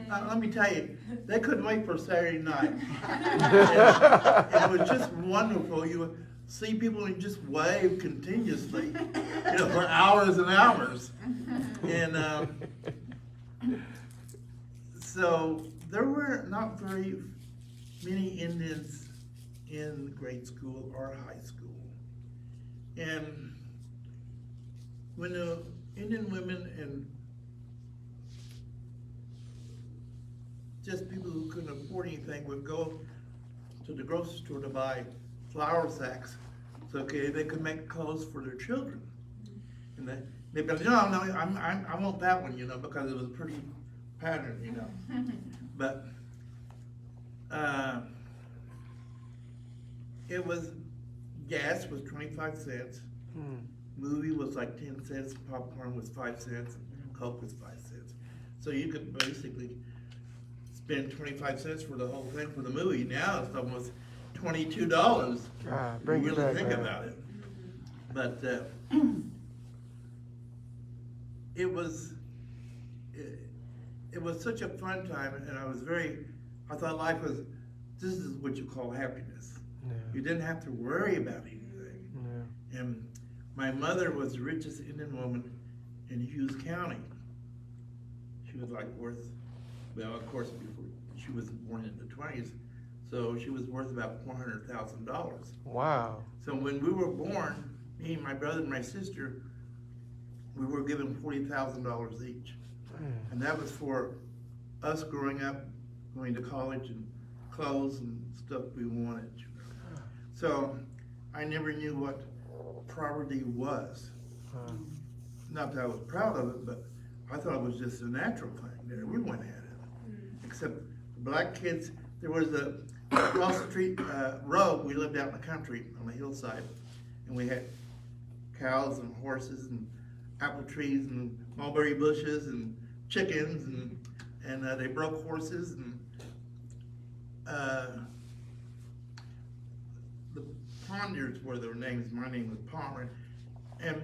Let me tell you, they couldn't wait for Saturday night. And it was just wonderful. You would see people and just wave continuously, for hours and hours. And so there were not very many Indians in grade school or high school. And when the Indian women and just people who couldn't afford anything would go to the grocery store to buy flour sacks, so okay, they could make clothes for their children. And they'd be like, no, I want that one, because it was a pretty pattern, But it was, gas was 25 cents, movie was like 10 cents, popcorn was 5 cents, and Coke was 5 cents. So you could basically spend 25 cents for the whole thing for the movie. Now it's almost $22. Bring You it really back, think man. about it. But it was such a fun time, and I thought life was, this is what you call happiness. Yeah. You didn't have to worry about anything. Yeah. And my mother was the richest Indian woman in Hughes County. She was like worth, well, of course, before she was born in the 20s, so she was worth about $400,000. Wow. So when we were born, me, my brother, and my sister, we were given $40,000 each. And that was for us growing up, going to college, and clothes and stuff we wanted. So I never knew what poverty was. Not that I was proud of it, but I thought it was just a natural thing that everyone had it. Except the black kids, there was across the street road, we lived out in the country on the hillside, and we had cows and horses and apple trees and mulberry bushes and chickens, and they broke horses, and the Ponders were their names. My name was Palmer, and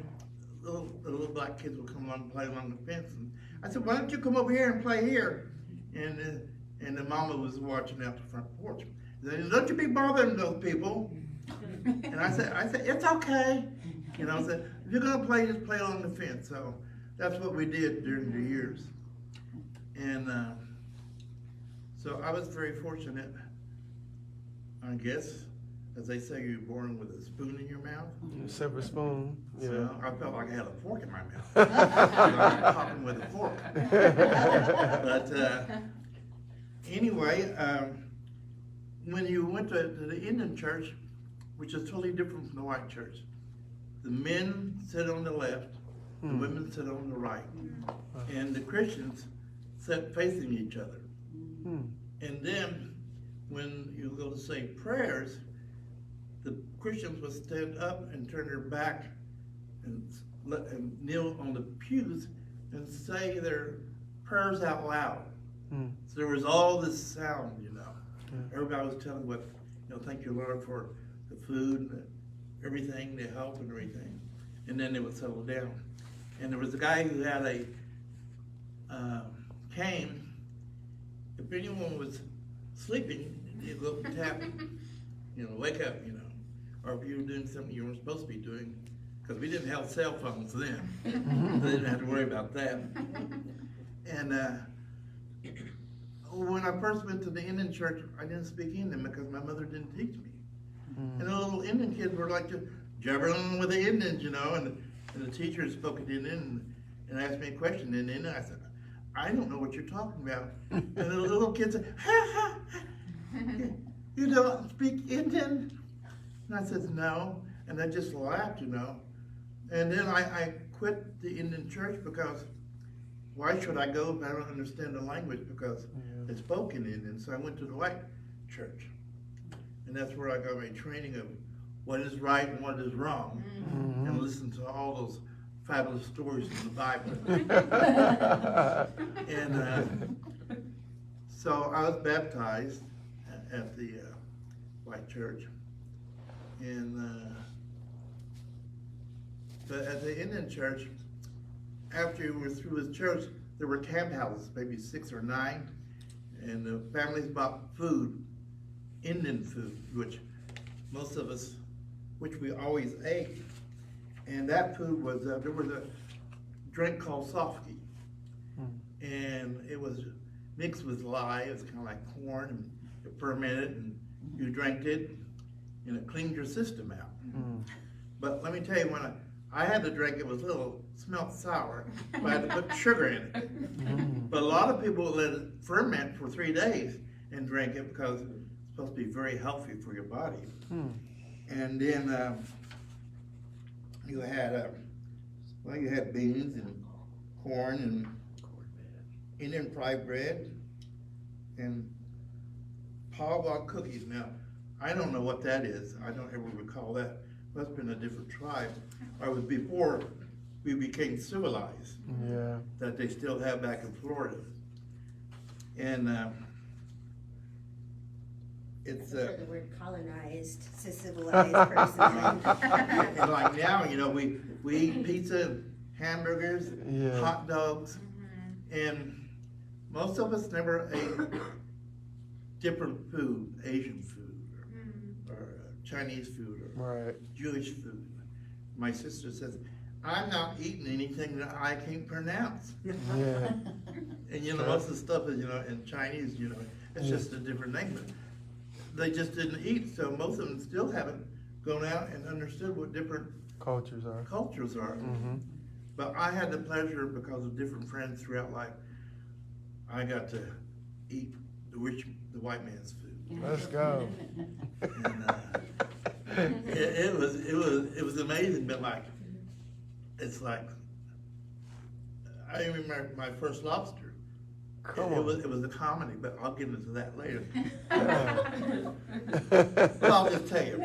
the little black kids would come along and play along the fence, and I said, why don't you come over here and play here? And the mama was watching out the front porch. She said, don't you be bothering those people. And I said, it's okay. I said, if you're gonna play, just play along the fence. So that's what we did during the years. And so I was very fortunate, I guess, as they say, you're born with a spoon in your mouth. Silver spoon. Yeah. So I felt like I had a fork in my mouth. I was popping with a fork. But anyway, when you went to the Indian church, which is totally different from the white church, the men sit on the left, the women sit on the right, and the Christians sat facing each other. And then when you go to say prayers, the Christians would stand up and turn their back and kneel on the pews and say their prayers out loud. So there was all this sound, Everybody was telling what, thank you, Lord, for the food and everything, the help and everything. And then they would settle down. And there was a guy who had a cane. If anyone was sleeping, he'd go and tap, wake up, Or if you were doing something you weren't supposed to be doing, because we didn't have cell phones then. They didn't have to worry about that. And when I first went to the Indian church, I didn't speak Indian because my mother didn't teach me. And the little Indian kids were like just jabbering with the Indians, and the teacher spoke in Indian and asked me a question in Indian. I said, I don't know what you're talking about. And the little kids said, ha, ha, you don't speak Indian? And I said, no. And I just laughed, And then I quit the Indian church because why should I go if I don't understand the language? Because they spoke in Indian. So I went to the white church. And that's where I got my training of what is right and what is wrong. And listened to all those fabulous stories in the Bible. And so I was baptized at the white church. And but at the Indian church, after you were through his church, there were camp houses, maybe 6 or 9, and the families bought food, Indian food, which most of us, which we always ate. And that food was, there was a drink called softy, and it was mixed with lye. It was kind of like corn, and it fermented, and you drank it, and it cleaned your system out. But let me tell you, when I had to drink, it was a little, smelled sour, but I had to put sugar in it. But a lot of people let it ferment for 3 days and drink it because it's supposed to be very healthy for your body. And then you had you had beans and corn and Indian fried bread and pawa cookies. Now, I don't know what that is. I don't ever recall that. Must have been a different tribe. Or it was before we became civilized. Yeah. That they still have back in Florida. And it's For the word colonized to civilized personally. and like now, you know, we eat pizza, hamburgers, Yeah. hot dogs, and most of us never ate different food, Asian food, or Chinese food, or Right. Jewish food. My sister says, I'm not eating anything that I can't pronounce. Yeah. And you know, most of the stuff is, you know, in Chinese, you know, it's just a different name. But they just didn't eat, so most of them still haven't gone out and understood what different Cultures are. cultures are. But I had the pleasure, because of different friends throughout life, I got to eat the white man's food. Let's go. And, it was amazing, but like, it's like, I remember my first lobster. Come It on. was a comedy, but I'll get into that later. Yeah. But I'll just tell you.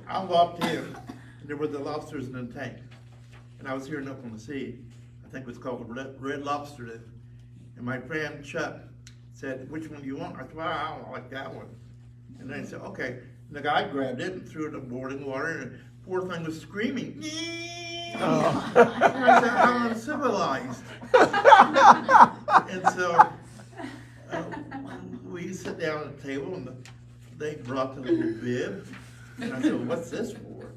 I walked in, and there were the lobsters in the tank. And I was here in Oklahoma City. I think it was called the Red Lobster. And my friend Chuck said, which one do you want? I said, well, I don't like that one. And then he said, okay. And the guy grabbed it and threw it in boiling water, and the poor thing was screaming. Oh. And I said, I'm uncivilized. And so we sit down at the table, and they brought the little bib. And I said, what's this for?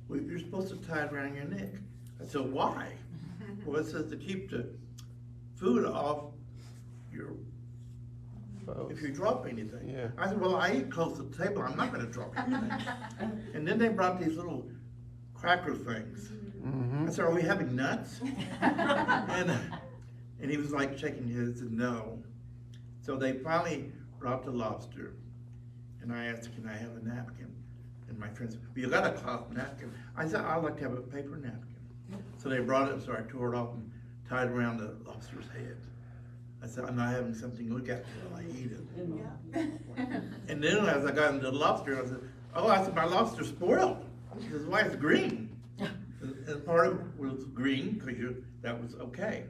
Well, you're supposed to tie it around your neck. I said, why? Well, it says to keep the food off your, if you drop anything. Yeah. I said, well, I eat close to the table. I'm not going to drop anything. And then they brought these little cracker things. I said, are we having nuts? And he was like shaking his head and said, no. So they finally brought the lobster. And I asked, can I have a napkin? And my friend said, well, you got a cloth napkin. I said, I'd like to have a paper napkin. So they brought it, so I tore it off and tied it around the lobster's head. I said, I'm not having something to look at while I eat it. And then as I got into the lobster, I said, my lobster's spoiled. He says, why, it's green. And part of it was green, because that was okay.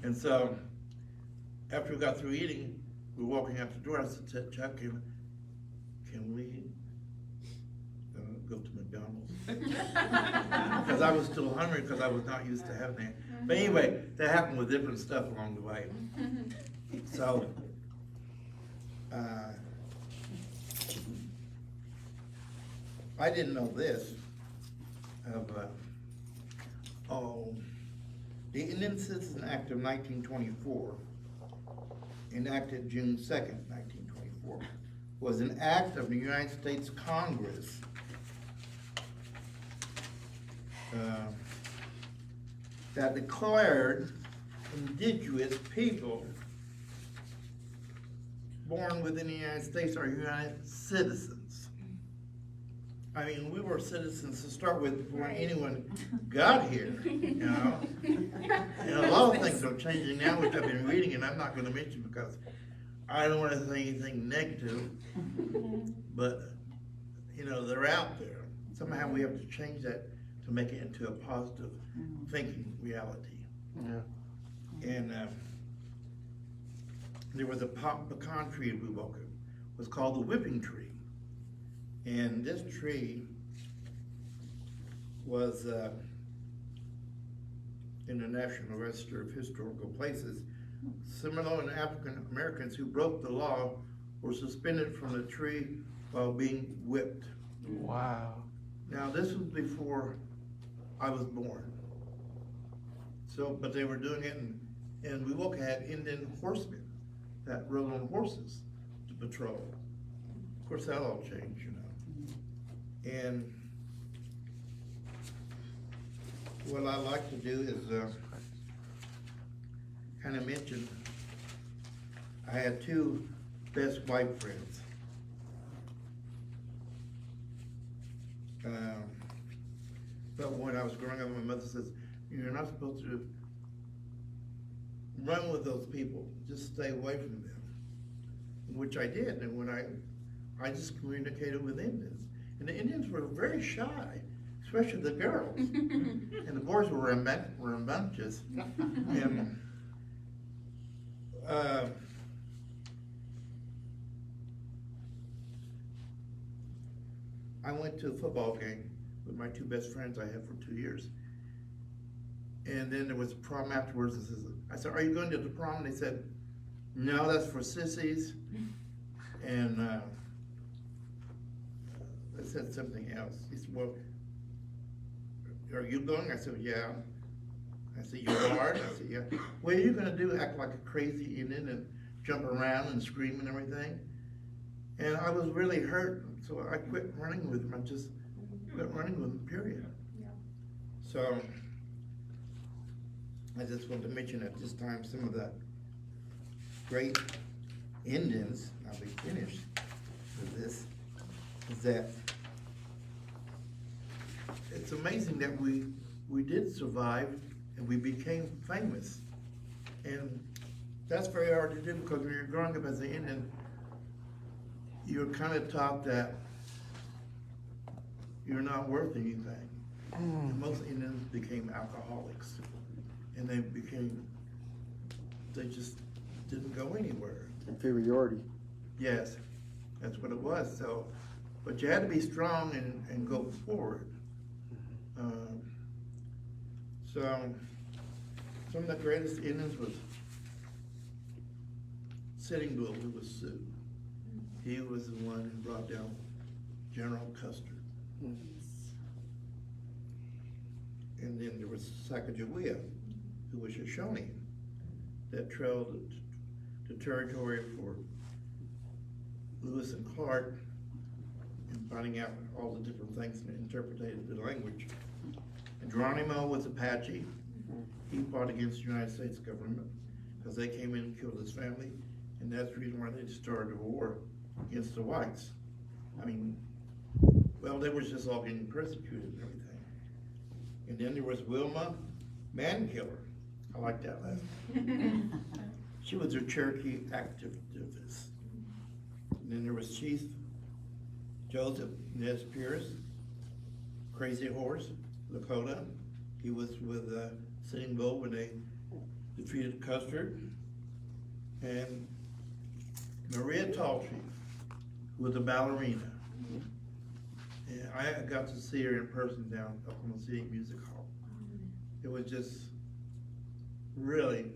And so, after we got through eating, we were walking out the door. I said to Chuck, can we go to McDonald's? Because I was still hungry, because I was not used to having that. But anyway, that happened with different stuff along the way. So, I didn't know this. The Indian Citizen Act of 1924, enacted June 2nd, 1924, was an act of the United States Congress that declared indigenous people born within the United States are United citizens. I mean, we were citizens to start with before anyone got here, you know? And a lot of things are changing now, which I've been reading, and I'm not gonna mention because I don't wanna say anything negative, but, you know, they're out there. Somehow we have to change that to make it into a positive thinking reality. Yeah. And there was a pecan tree we woke up. It was called the whipping tree. And this tree was in the National Register of Historical Places. Seminole and African Americans who broke the law were suspended from the tree while being whipped. Wow. Now this was before I was born. So, but they were doing it, and we woke had Indian horsemen that rode on horses to patrol. Of course, that all changed, you know. And what I like to do is, kind of mention, I had two best white friends. But when I was growing up, my mother says, you're not supposed to run with those people, just stay away from them. Which I did, and when I just communicated with Indians. And the Indians were very shy, especially the girls. And the boys were rambunctious. And I went to a football game with my two best friends I had for 2 years. And then there was a prom afterwards. I said, are you going to the prom? And they said, no, that's for sissies. And they said something else. He said, well, are you going? I said, yeah. I said, you are? I said, yeah. What are you going to do? Act like a crazy Indian and jump around and scream and everything? And I was really hurt, so I quit running with him. I just quit running with him, period. Yeah. So I just wanted to mention at this time some of the great Indians, I'll be finished with this, is that it's amazing that we did survive and we became famous. And that's very hard to do because when you're growing up as an Indian, you're kind of taught that you're not worth anything. And most Indians became alcoholics. And they just didn't go anywhere. Inferiority. Yes, that's what it was. So, but you had to be strong and go forward. So, some of the greatest Indians was Sitting Bull, who was Sioux. He was the one who brought down General Custer. And then there was Sacagawea, who was Shoshone, that trailed the territory for Lewis and Clark and finding out all the different things and interpreted the language. And Geronimo was Apache. He fought against the United States government because they came in and killed his family, and that's the reason why they started a war against the whites. I mean, well, they were just all getting persecuted and everything. And then there was Wilma Mankiller. I like that last name. She was a Cherokee activist. And then there was Chief Joseph Nez Pierce, Crazy Horse, Lakota. He was with Sitting Bull when they defeated Custer. And Maria Talltree, who was a ballerina. And I got to see her in person down at Oklahoma City Music Hall. It was just really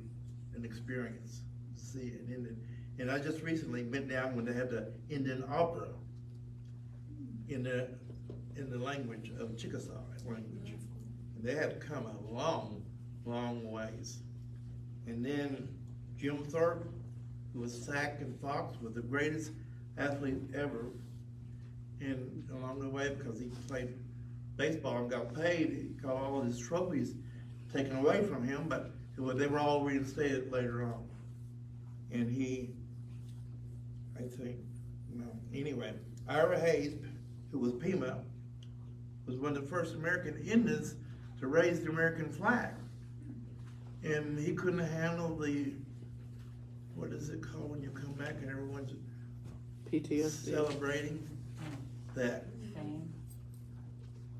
an experience to see an Indian. And I just recently went down when they had the Indian opera in the language of Chickasaw language. And they had to come a long, long ways. And then Jim Thorpe, who was Sack and Fox, was the greatest athlete ever. And along the way, because he played baseball and got paid, he got all of his trophies taken away from him, but they were all reinstated later on. And he, I think, anyway, Ira Hayes, who was Pima, was one of the first American Indians to raise the American flag. And he couldn't handle the, what is it called when you come back and everyone's PTSD. celebrating that Fame.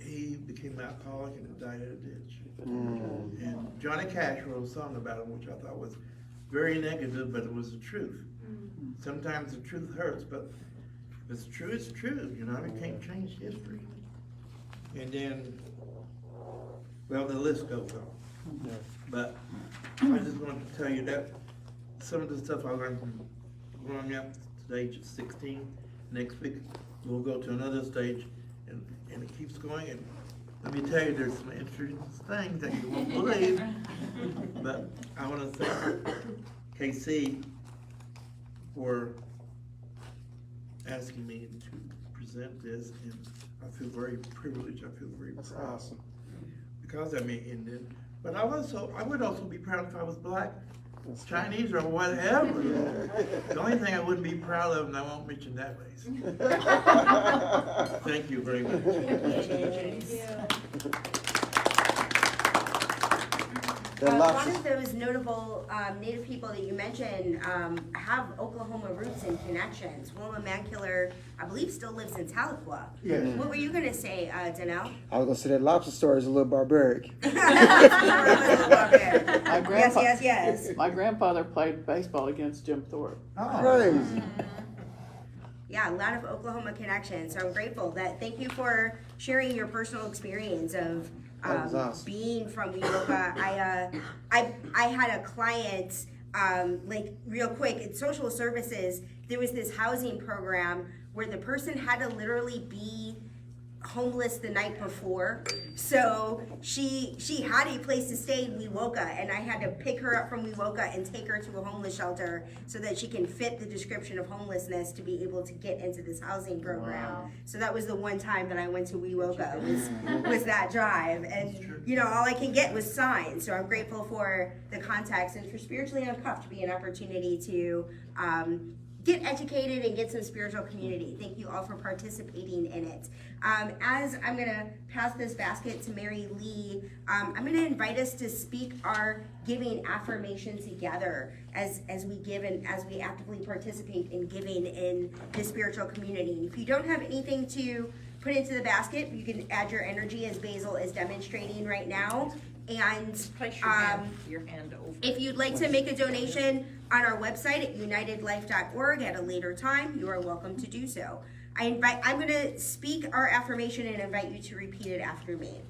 he became alcoholic and died in a ditch. And Johnny Cash wrote a song about him, which I thought was very negative, but it was the truth. Sometimes the truth hurts, but if it's true, it's true. You know, you can't change history. And then, well, the list goes on. But I just wanted to tell you that some of the stuff I learned from growing up to the age of 16. Next week, we'll go to another stage, and it keeps going. And let me tell you, there's some interesting things that you won't believe. But I want to thank KC for asking me to present this, and I feel very privileged. I feel very That's proud. awesome. because I'm Indian, but I would also be proud if I was black, Chinese, or whatever. The only thing I wouldn't be proud of, and I won't mention that race. Thank you very much. One of those notable Native people that you mentioned have Oklahoma roots and connections. Wilma Mankiller, I believe, still lives in Tahlequah. Yes. What were you going to say, Danelle? I was gonna say that lobster story is a little barbaric. Yes. My grandfather played baseball against Jim Thorpe. Crazy. Yeah, a lot of Oklahoma connections. So I'm grateful that. Thank you for sharing your personal experience of That was awesome. being from Wewoka. I had a client, like real quick, in social services, there was this housing program where the person had to literally be homeless the night before. So she had a place to stay in Wewoka, and I had to pick her up from Wewoka and take her to a homeless shelter so that she can fit the description of homelessness to be able to get into this housing program. Wow. So that was the one time that I went to Wewoka was that drive, and you know, all I can get was signs. So I'm grateful for the context and for Spiritually Uncuffed to be an opportunity to get educated and get some spiritual community. Thank you all for participating in it. As I'm gonna pass this basket to Mary Lee, I'm gonna invite us to speak our giving affirmation together as we give and as we actively participate in giving in the spiritual community. If you don't have anything to put into the basket, you can add your energy as Basil is demonstrating right now. And Place your hand over. if you'd like to make a donation on our website at unitedlife.org at a later time, you are welcome to do so. I'm going to speak our affirmation and invite you to repeat it after me.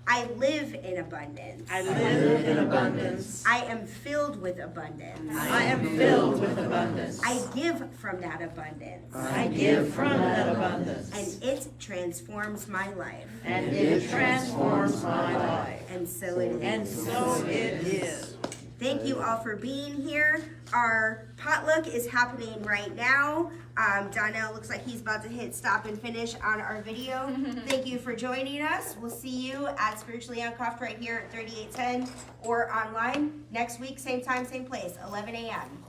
I live in abundance. I live in abundance. I am filled with abundance. I am filled with abundance. I give from that abundance. I give from that abundance. And it transforms my life. And it transforms my life. And so it is. And so it is. Thank you all for being here. Our potluck is happening right now. Donnell looks like he's about to hit stop and finish on our video. Thank you for joining us. We'll see you at Spiritually Uncuffed right here at 3810 or online next week, same time, same place, 11 a.m.